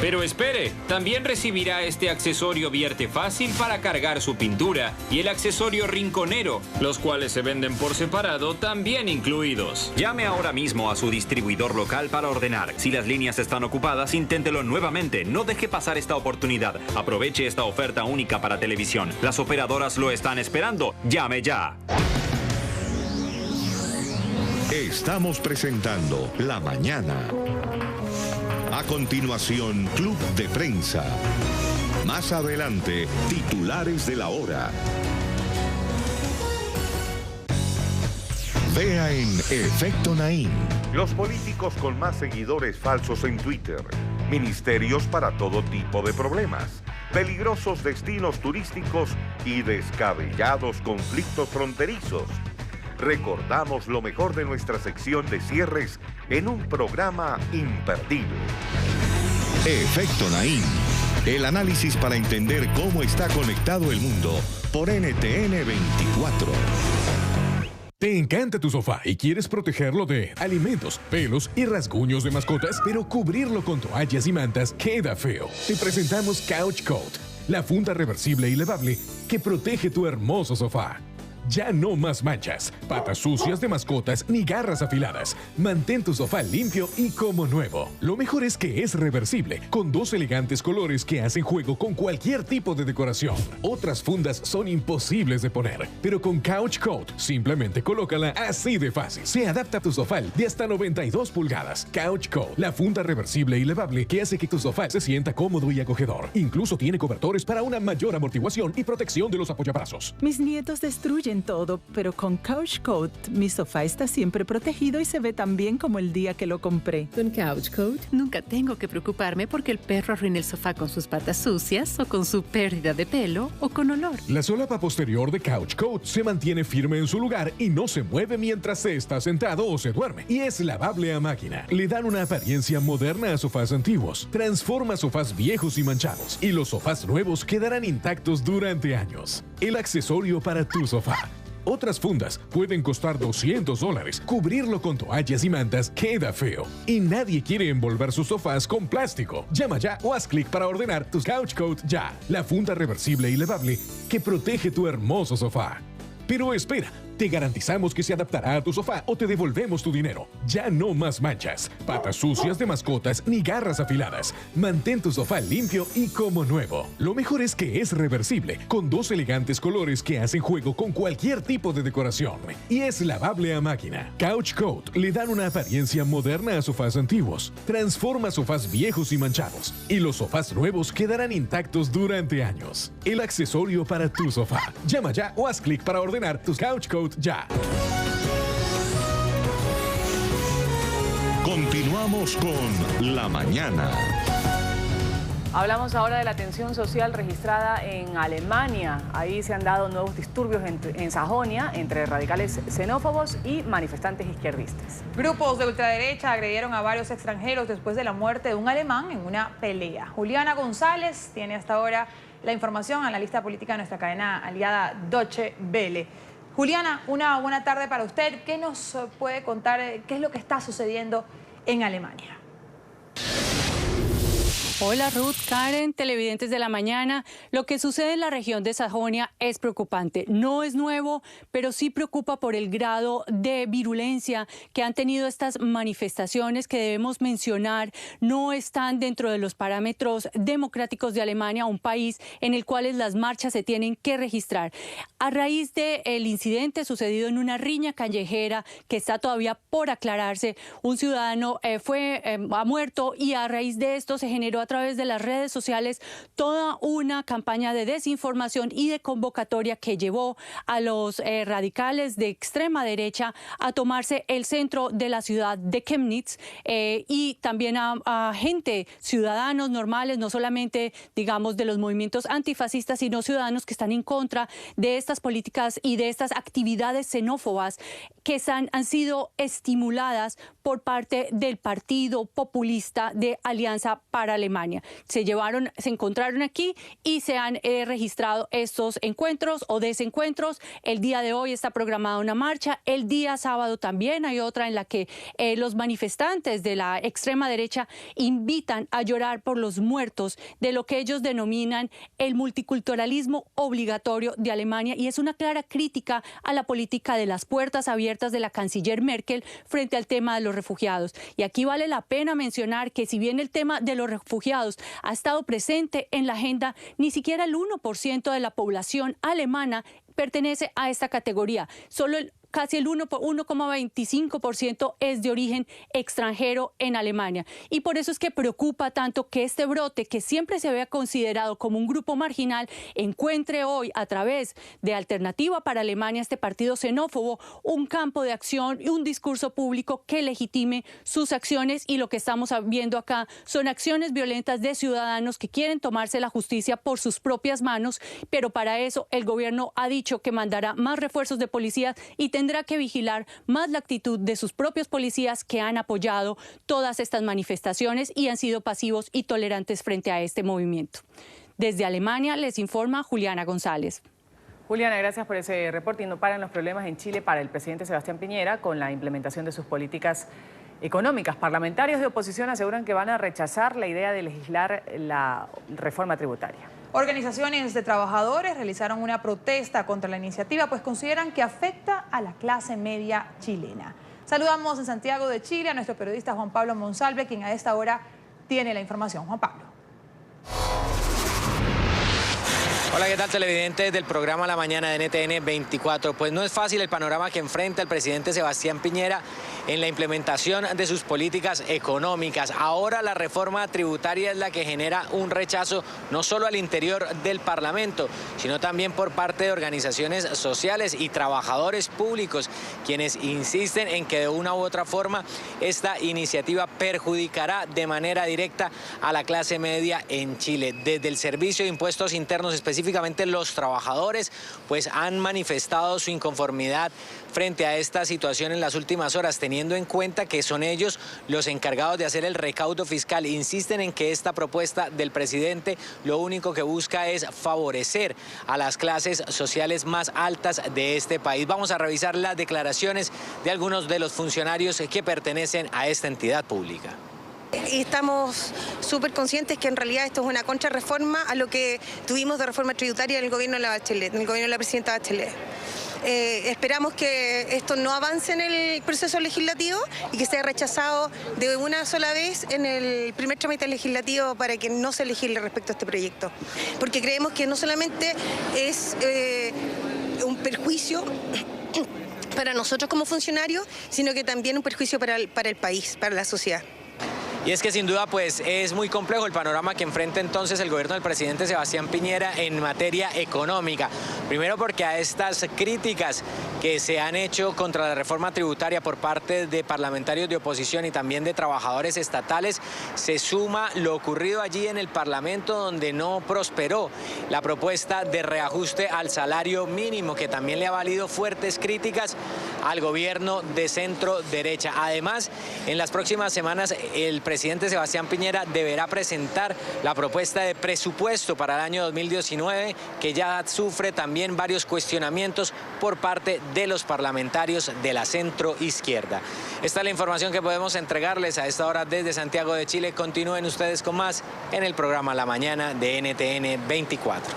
Pero espere, también recibirá este accesorio vierte fácil para cargar su pintura y el accesorio rinconero, los cuales se venden por separado, también incluidos. Llame ahora mismo a su distribuidor local para ordenar. Si las líneas están ocupadas, inténtelo nuevamente. No deje pasar esta oportunidad. Aproveche esta oferta única para televisión. Las operadoras lo están esperando. ¡Llame ya! Estamos presentando La Mañana. A continuación, Club de Prensa. Más adelante, titulares de la hora. Vea en Efecto Naim. Los políticos con más seguidores falsos en Twitter. Ministerios para todo tipo de problemas. Peligrosos destinos turísticos y descabellados conflictos fronterizos. Recordamos lo mejor de nuestra sección de cierres en un programa imperdible. Efecto Naim. El análisis para entender cómo está conectado el mundo por NTN 24. ¿Te encanta tu sofá y quieres protegerlo de alimentos, pelos y rasguños de mascotas, pero cubrirlo con toallas y mantas queda feo? Te presentamos Couch Coat, la funda reversible y elevable que protege tu hermoso sofá. Ya no más manchas, patas sucias de mascotas ni garras afiladas. Mantén tu sofá limpio y como nuevo. Lo mejor es que es reversible, con 2 elegantes colores que hacen juego con cualquier tipo de decoración. Otras fundas son imposibles de poner, pero con Couch Coat simplemente colócala así de fácil. Se adapta a tu sofá de hasta 92 pulgadas. Couch Coat, la funda reversible y levable que hace que tu sofá se sienta cómodo y acogedor. Incluso tiene cobertores para una mayor amortiguación y protección de los apoyabrazos. Mis nietos destruyen todo, pero con Couch Coat mi sofá está siempre protegido y se ve tan bien como el día que lo compré. Con Couch Coat nunca tengo que preocuparme porque el perro arruine el sofá con sus patas sucias o con su pérdida de pelo o con olor. La solapa posterior de Couch Coat se mantiene firme en su lugar y no se mueve mientras se está sentado o se duerme. Y es lavable a máquina. Le dan una apariencia moderna a sofás antiguos. Transforma sofás viejos y manchados. Y los sofás nuevos quedarán intactos durante años. El accesorio para tu sofá. Otras fundas pueden costar $200. Cubrirlo con toallas y mantas queda feo. Y nadie quiere envolver sus sofás con plástico. Llama ya o haz clic para ordenar tus Couch Coat ya. La funda reversible y levable que protege tu hermoso sofá. Pero espera, te garantizamos que se adaptará a tu sofá o te devolvemos tu dinero. Ya no más manchas, patas sucias de mascotas ni garras afiladas. Mantén tu sofá limpio y como nuevo. Lo mejor es que es reversible, con 2 elegantes colores que hacen juego con cualquier tipo de decoración. Y es lavable a máquina. Couch Coat le dan una apariencia moderna a sofás antiguos. Transforma sofás viejos y manchados. Y los sofás nuevos quedarán intactos durante años. El accesorio para tu sofá. Llama ya o haz clic para ordenar tus Couch Coat ya. Continuamos con La Mañana. Hablamos ahora de la tensión social registrada en Alemania. Ahí se han dado nuevos disturbios en Sajonia entre radicales xenófobos y manifestantes izquierdistas. Grupos de ultraderecha agredieron a varios extranjeros después de la muerte de un alemán en una pelea. Juliana González tiene hasta ahora la información, analista política de nuestra cadena aliada Deutsche Welle. Juliana, una buena tarde para usted. ¿Qué nos puede contar? ¿Qué es lo que está sucediendo en Alemania? Hola Ruth, Karen, televidentes de La Mañana. Lo que sucede en la región de Sajonia es preocupante. No es nuevo, pero sí preocupa por el grado de virulencia que han tenido estas manifestaciones que debemos mencionar. No están dentro de los parámetros democráticos de Alemania, un país en el cual las marchas se tienen que registrar. A raíz del incidente sucedido en una riña callejera que está todavía por aclararse, un ciudadano ha muerto y a raíz de esto se generó a través de las redes sociales toda una campaña de desinformación y de convocatoria que llevó a los radicales de extrema derecha a tomarse el centro de la ciudad de Chemnitz y también a gente, ciudadanos normales, no solamente, digamos, de los movimientos antifascistas, sino ciudadanos que están en contra de estas políticas y de estas actividades xenófobas que han sido estimuladas por parte del Partido Populista de Alianza para Alemania. Se encontraron aquí y se han registrado estos encuentros o desencuentros. El día de hoy está programada una marcha. El día sábado también hay otra en la que los manifestantes de la extrema derecha invitan a llorar por los muertos de lo que ellos denominan el multiculturalismo obligatorio de Alemania, y es una clara crítica a la política de las puertas abiertas de la canciller Merkel frente al tema de los refugiados. Y aquí vale la pena mencionar que si bien el tema de los refugiados ha estado presente en la agenda, ni siquiera el 1% de la población alemana pertenece a esta categoría. Solo casi el 1,25% es de origen extranjero en Alemania. Y por eso es que preocupa tanto que este brote, que siempre se había considerado como un grupo marginal, encuentre hoy, a través de Alternativa para Alemania, este partido xenófobo, un campo de acción y un discurso público que legitime sus acciones. Y lo que estamos viendo acá son acciones violentas de ciudadanos que quieren tomarse la justicia por sus propias manos, pero para eso el gobierno ha dicho que mandará más refuerzos de policías y tendrá que vigilar más la actitud de sus propios policías que han apoyado todas estas manifestaciones y han sido pasivos y tolerantes frente a este movimiento. Desde Alemania les informa Juliana González. Juliana, gracias por ese reporte. Y no paran los problemas en Chile para el presidente Sebastián Piñera con la implementación de sus políticas económicas. Parlamentarios de oposición aseguran que van a rechazar la idea de legislar la reforma tributaria. Organizaciones de trabajadores realizaron una protesta contra la iniciativa, pues consideran que afecta a la clase media chilena. Saludamos en Santiago de Chile a nuestro periodista Juan Pablo Monsalve, quien a esta hora tiene la información. Juan Pablo. Hola, ¿qué tal, televidentes del programa La Mañana de NTN 24? Pues no es fácil el panorama que enfrenta el presidente Sebastián Piñera en la implementación de sus políticas económicas. Ahora la reforma tributaria es la que genera un rechazo no solo al interior del Parlamento, sino también por parte de organizaciones sociales y trabajadores públicos, quienes insisten en que de una u otra forma esta iniciativa perjudicará de manera directa a la clase media en Chile. Desde el Servicio de Impuestos Internos, específicamente los trabajadores, pues han manifestado su inconformidad frente a esta situación en las últimas horas, teniendo en cuenta que son ellos los encargados de hacer el recaudo fiscal. Insisten en que esta propuesta del presidente lo único que busca es favorecer a las clases sociales más altas de este país. Vamos a revisar las declaraciones de algunos de los funcionarios que pertenecen a esta entidad pública. Y estamos súper conscientes que en realidad esto es una contrarreforma a lo que tuvimos de reforma tributaria en el gobierno de la Bachelet, en el gobierno de la presidenta Bachelet. Esperamos que esto no avance en el proceso legislativo y que sea rechazado de una sola vez en el primer trámite legislativo para que no se legisle respecto a este proyecto. Porque creemos que no solamente es un perjuicio para nosotros como funcionarios, sino que también un perjuicio para el país, para la sociedad. Y es que sin duda pues es muy complejo el panorama que enfrenta entonces el gobierno del presidente Sebastián Piñera en materia económica. Primero porque a estas críticas que se han hecho contra la reforma tributaria por parte de parlamentarios de oposición y también de trabajadores estatales, se suma lo ocurrido allí en el Parlamento, donde no prosperó la propuesta de reajuste al salario mínimo, que también le ha valido fuertes críticas al gobierno de centro derecha. Además, en las próximas semanas el presidente Sebastián Piñera deberá presentar la propuesta de presupuesto para el año 2019, que ya sufre también varios cuestionamientos por parte de los parlamentarios de la centro izquierda. Esta es la información que podemos entregarles a esta hora desde Santiago de Chile. Continúen ustedes con más en el programa La Mañana de NTN 24.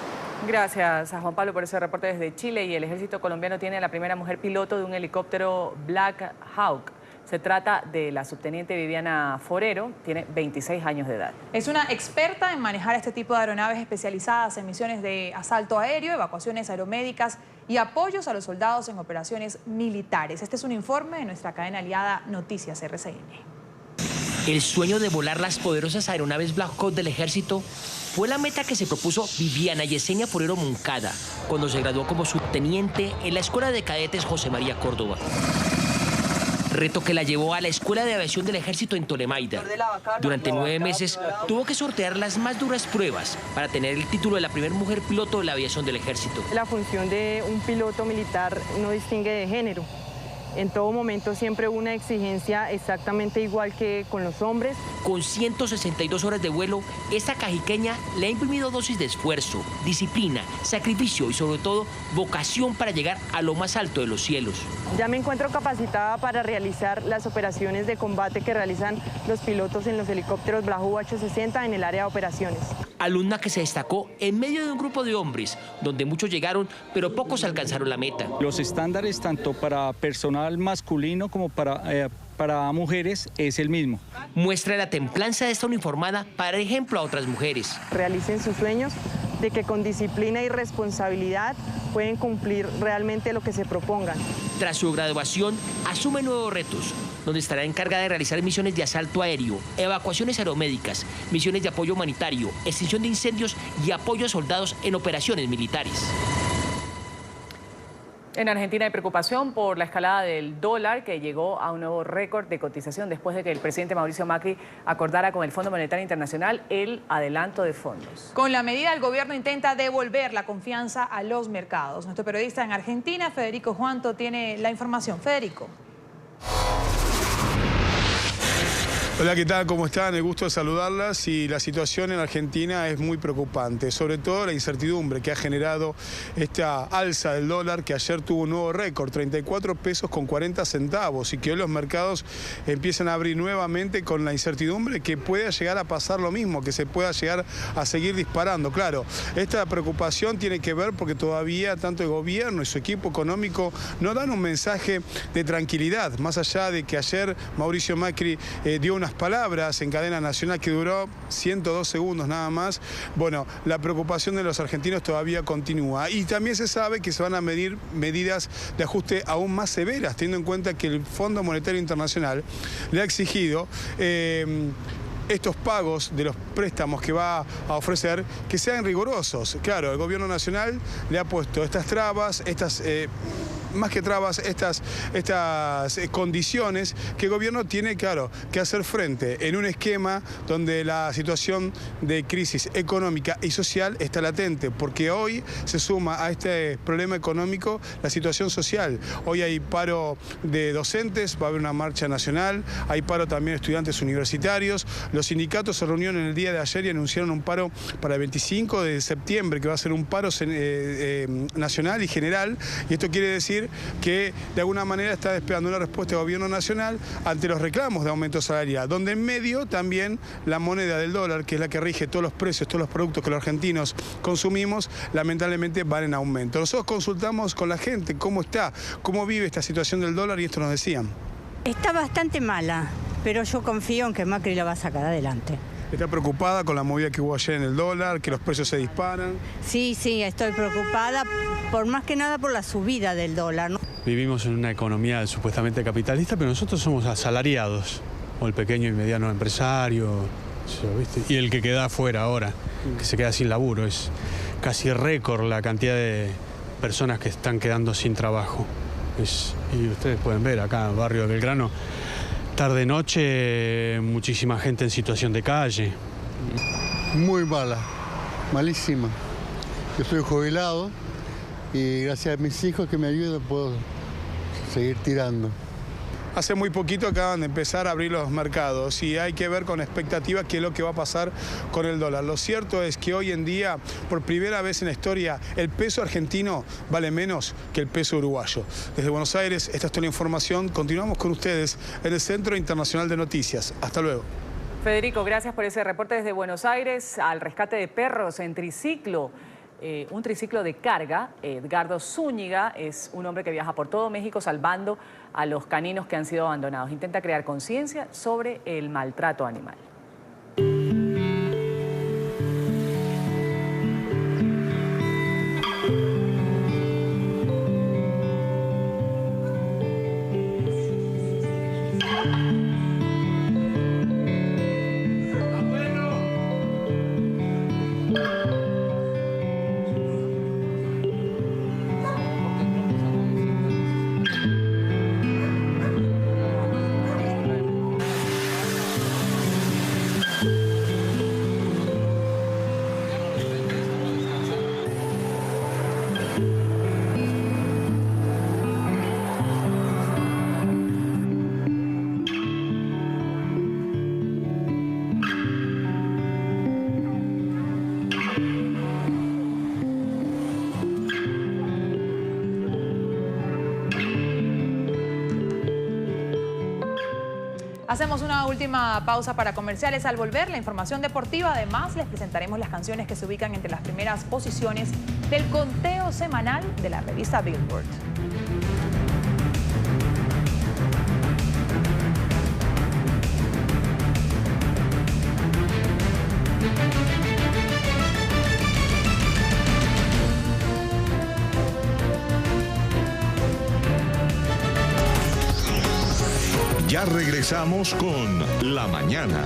Gracias a Juan Pablo por ese reporte desde Chile. Y el ejército colombiano tiene a la primera mujer piloto de un helicóptero Black Hawk. Se trata de la subteniente Viviana Forero, tiene 26 años de edad. Es una experta en manejar este tipo de aeronaves especializadas en misiones de asalto aéreo, evacuaciones aeromédicas y apoyos a los soldados en operaciones militares. Este es un informe de nuestra cadena aliada Noticias RCN. El sueño de volar las poderosas aeronaves Black Hawk del ejército fue la meta que se propuso Viviana Yesenia Forero Moncada cuando se graduó como subteniente en la Escuela de Cadetes José María Córdoba. Reto que la llevó a la Escuela de Aviación del Ejército en Tolemaida. Durante 9 meses tuvo que sortear las más duras pruebas para tener el título de la primera mujer piloto de la aviación del Ejército. La función de un piloto militar no distingue de género. En todo momento siempre hubo una exigencia exactamente igual que con los hombres. Con 162 horas de vuelo, esta cajiqueña le ha imprimido dosis de esfuerzo, disciplina, sacrificio y sobre todo vocación para llegar a lo más alto de los cielos. Ya me encuentro capacitada para realizar las operaciones de combate que realizan los pilotos en los helicópteros Black Hawk H-60 en el área de operaciones. Alumna que se destacó en medio de un grupo de hombres, donde muchos llegaron, pero pocos alcanzaron la meta. Los estándares tanto para personal masculino como para mujeres es el mismo. Muestra la templanza de esta uniformada para ejemplo a otras mujeres. Realicen sus sueños de que con disciplina y responsabilidad pueden cumplir realmente lo que se propongan. Tras su graduación, asume nuevos retos, donde estará encargada de realizar misiones de asalto aéreo, evacuaciones aeromédicas, misiones de apoyo humanitario, extinción de incendios y apoyo a soldados en operaciones militares. En Argentina hay preocupación por la escalada del dólar, que llegó a un nuevo récord de cotización después de que el presidente Mauricio Macri acordara con el Fondo Monetario Internacional el adelanto de fondos. Con la medida, el gobierno intenta devolver la confianza a los mercados. Nuestro periodista en Argentina, Federico Juanto, tiene la información. Federico. Hola, ¿qué tal? ¿Cómo están? El gusto de saludarlas. Y la situación en Argentina es muy preocupante, sobre todo la incertidumbre que ha generado esta alza del dólar, que ayer tuvo un nuevo récord, 34 pesos con 40 centavos, y que hoy los mercados empiezan a abrir nuevamente con la incertidumbre que pueda llegar a pasar lo mismo, que se pueda llegar a seguir disparando. Claro, esta preocupación tiene que ver porque todavía tanto el gobierno y su equipo económico no dan un mensaje de tranquilidad, más allá de que ayer Mauricio Macri dio unas palabras en cadena nacional que duró 102 segundos nada más. Bueno, la preocupación de los argentinos todavía continúa, y también se sabe que se van a medir medidas de ajuste aún más severas, teniendo en cuenta que el Fondo Monetario Internacional le ha exigido estos pagos de los préstamos que va a ofrecer que sean rigurosos. Claro, el gobierno nacional le ha puesto estas trabas, más que trabas, estas condiciones que el gobierno tiene, claro, que hacer frente en un esquema donde la situación de crisis económica y social está latente, porque hoy se suma a este problema económico la situación social. Hoy hay paro de docentes, va a haber una marcha nacional, hay paro también de estudiantes universitarios. Los sindicatos se reunieron en el día de ayer y anunciaron un paro para el 25 de septiembre, que va a ser un paro nacional y general, y esto quiere decir que de alguna manera está esperando una respuesta del gobierno nacional ante los reclamos de aumento salarial, donde en medio también la moneda del dólar, que es la que rige todos los precios, todos los productos que los argentinos consumimos, lamentablemente van en aumento. Nosotros consultamos con la gente cómo está, cómo vive esta situación del dólar, y esto nos decían. Está bastante mala, pero yo confío en que Macri la va a sacar adelante. ¿Está preocupada con la movida que hubo ayer en el dólar, que los precios se disparan? Sí, estoy preocupada, por más que nada por la subida del dólar, ¿no? Vivimos en una economía supuestamente capitalista, pero nosotros somos asalariados, o el pequeño y mediano empresario, ¿viste? Y el que queda afuera ahora, que se queda sin laburo. Es casi récord la cantidad de personas que están quedando sin trabajo. Y ustedes pueden ver acá en el barrio de Belgrano, tarde-noche, muchísima gente en situación de calle. Muy mala, malísima. Yo soy jubilado y gracias a mis hijos que me ayudan puedo seguir tirando. Hace muy poquito acaban de empezar a abrir los mercados y hay que ver con expectativa qué es lo que va a pasar con el dólar. Lo cierto es que hoy en día, por primera vez en la historia, el peso argentino vale menos que el peso uruguayo. Desde Buenos Aires, esta es toda la información. Continuamos con ustedes en el Centro Internacional de Noticias. Hasta luego. Federico, gracias por ese reporte desde Buenos Aires al rescate de perros en triciclo. Un triciclo de carga. Edgardo Zúñiga es un hombre que viaja por todo México salvando a los caninos que han sido abandonados. Intenta crear conciencia sobre el maltrato animal. Hacemos una última pausa para comerciales. Al volver, la información deportiva. Además, les presentaremos las canciones que se ubican entre las primeras posiciones del conteo semanal de la revista Billboard. Ya regresamos con La Mañana.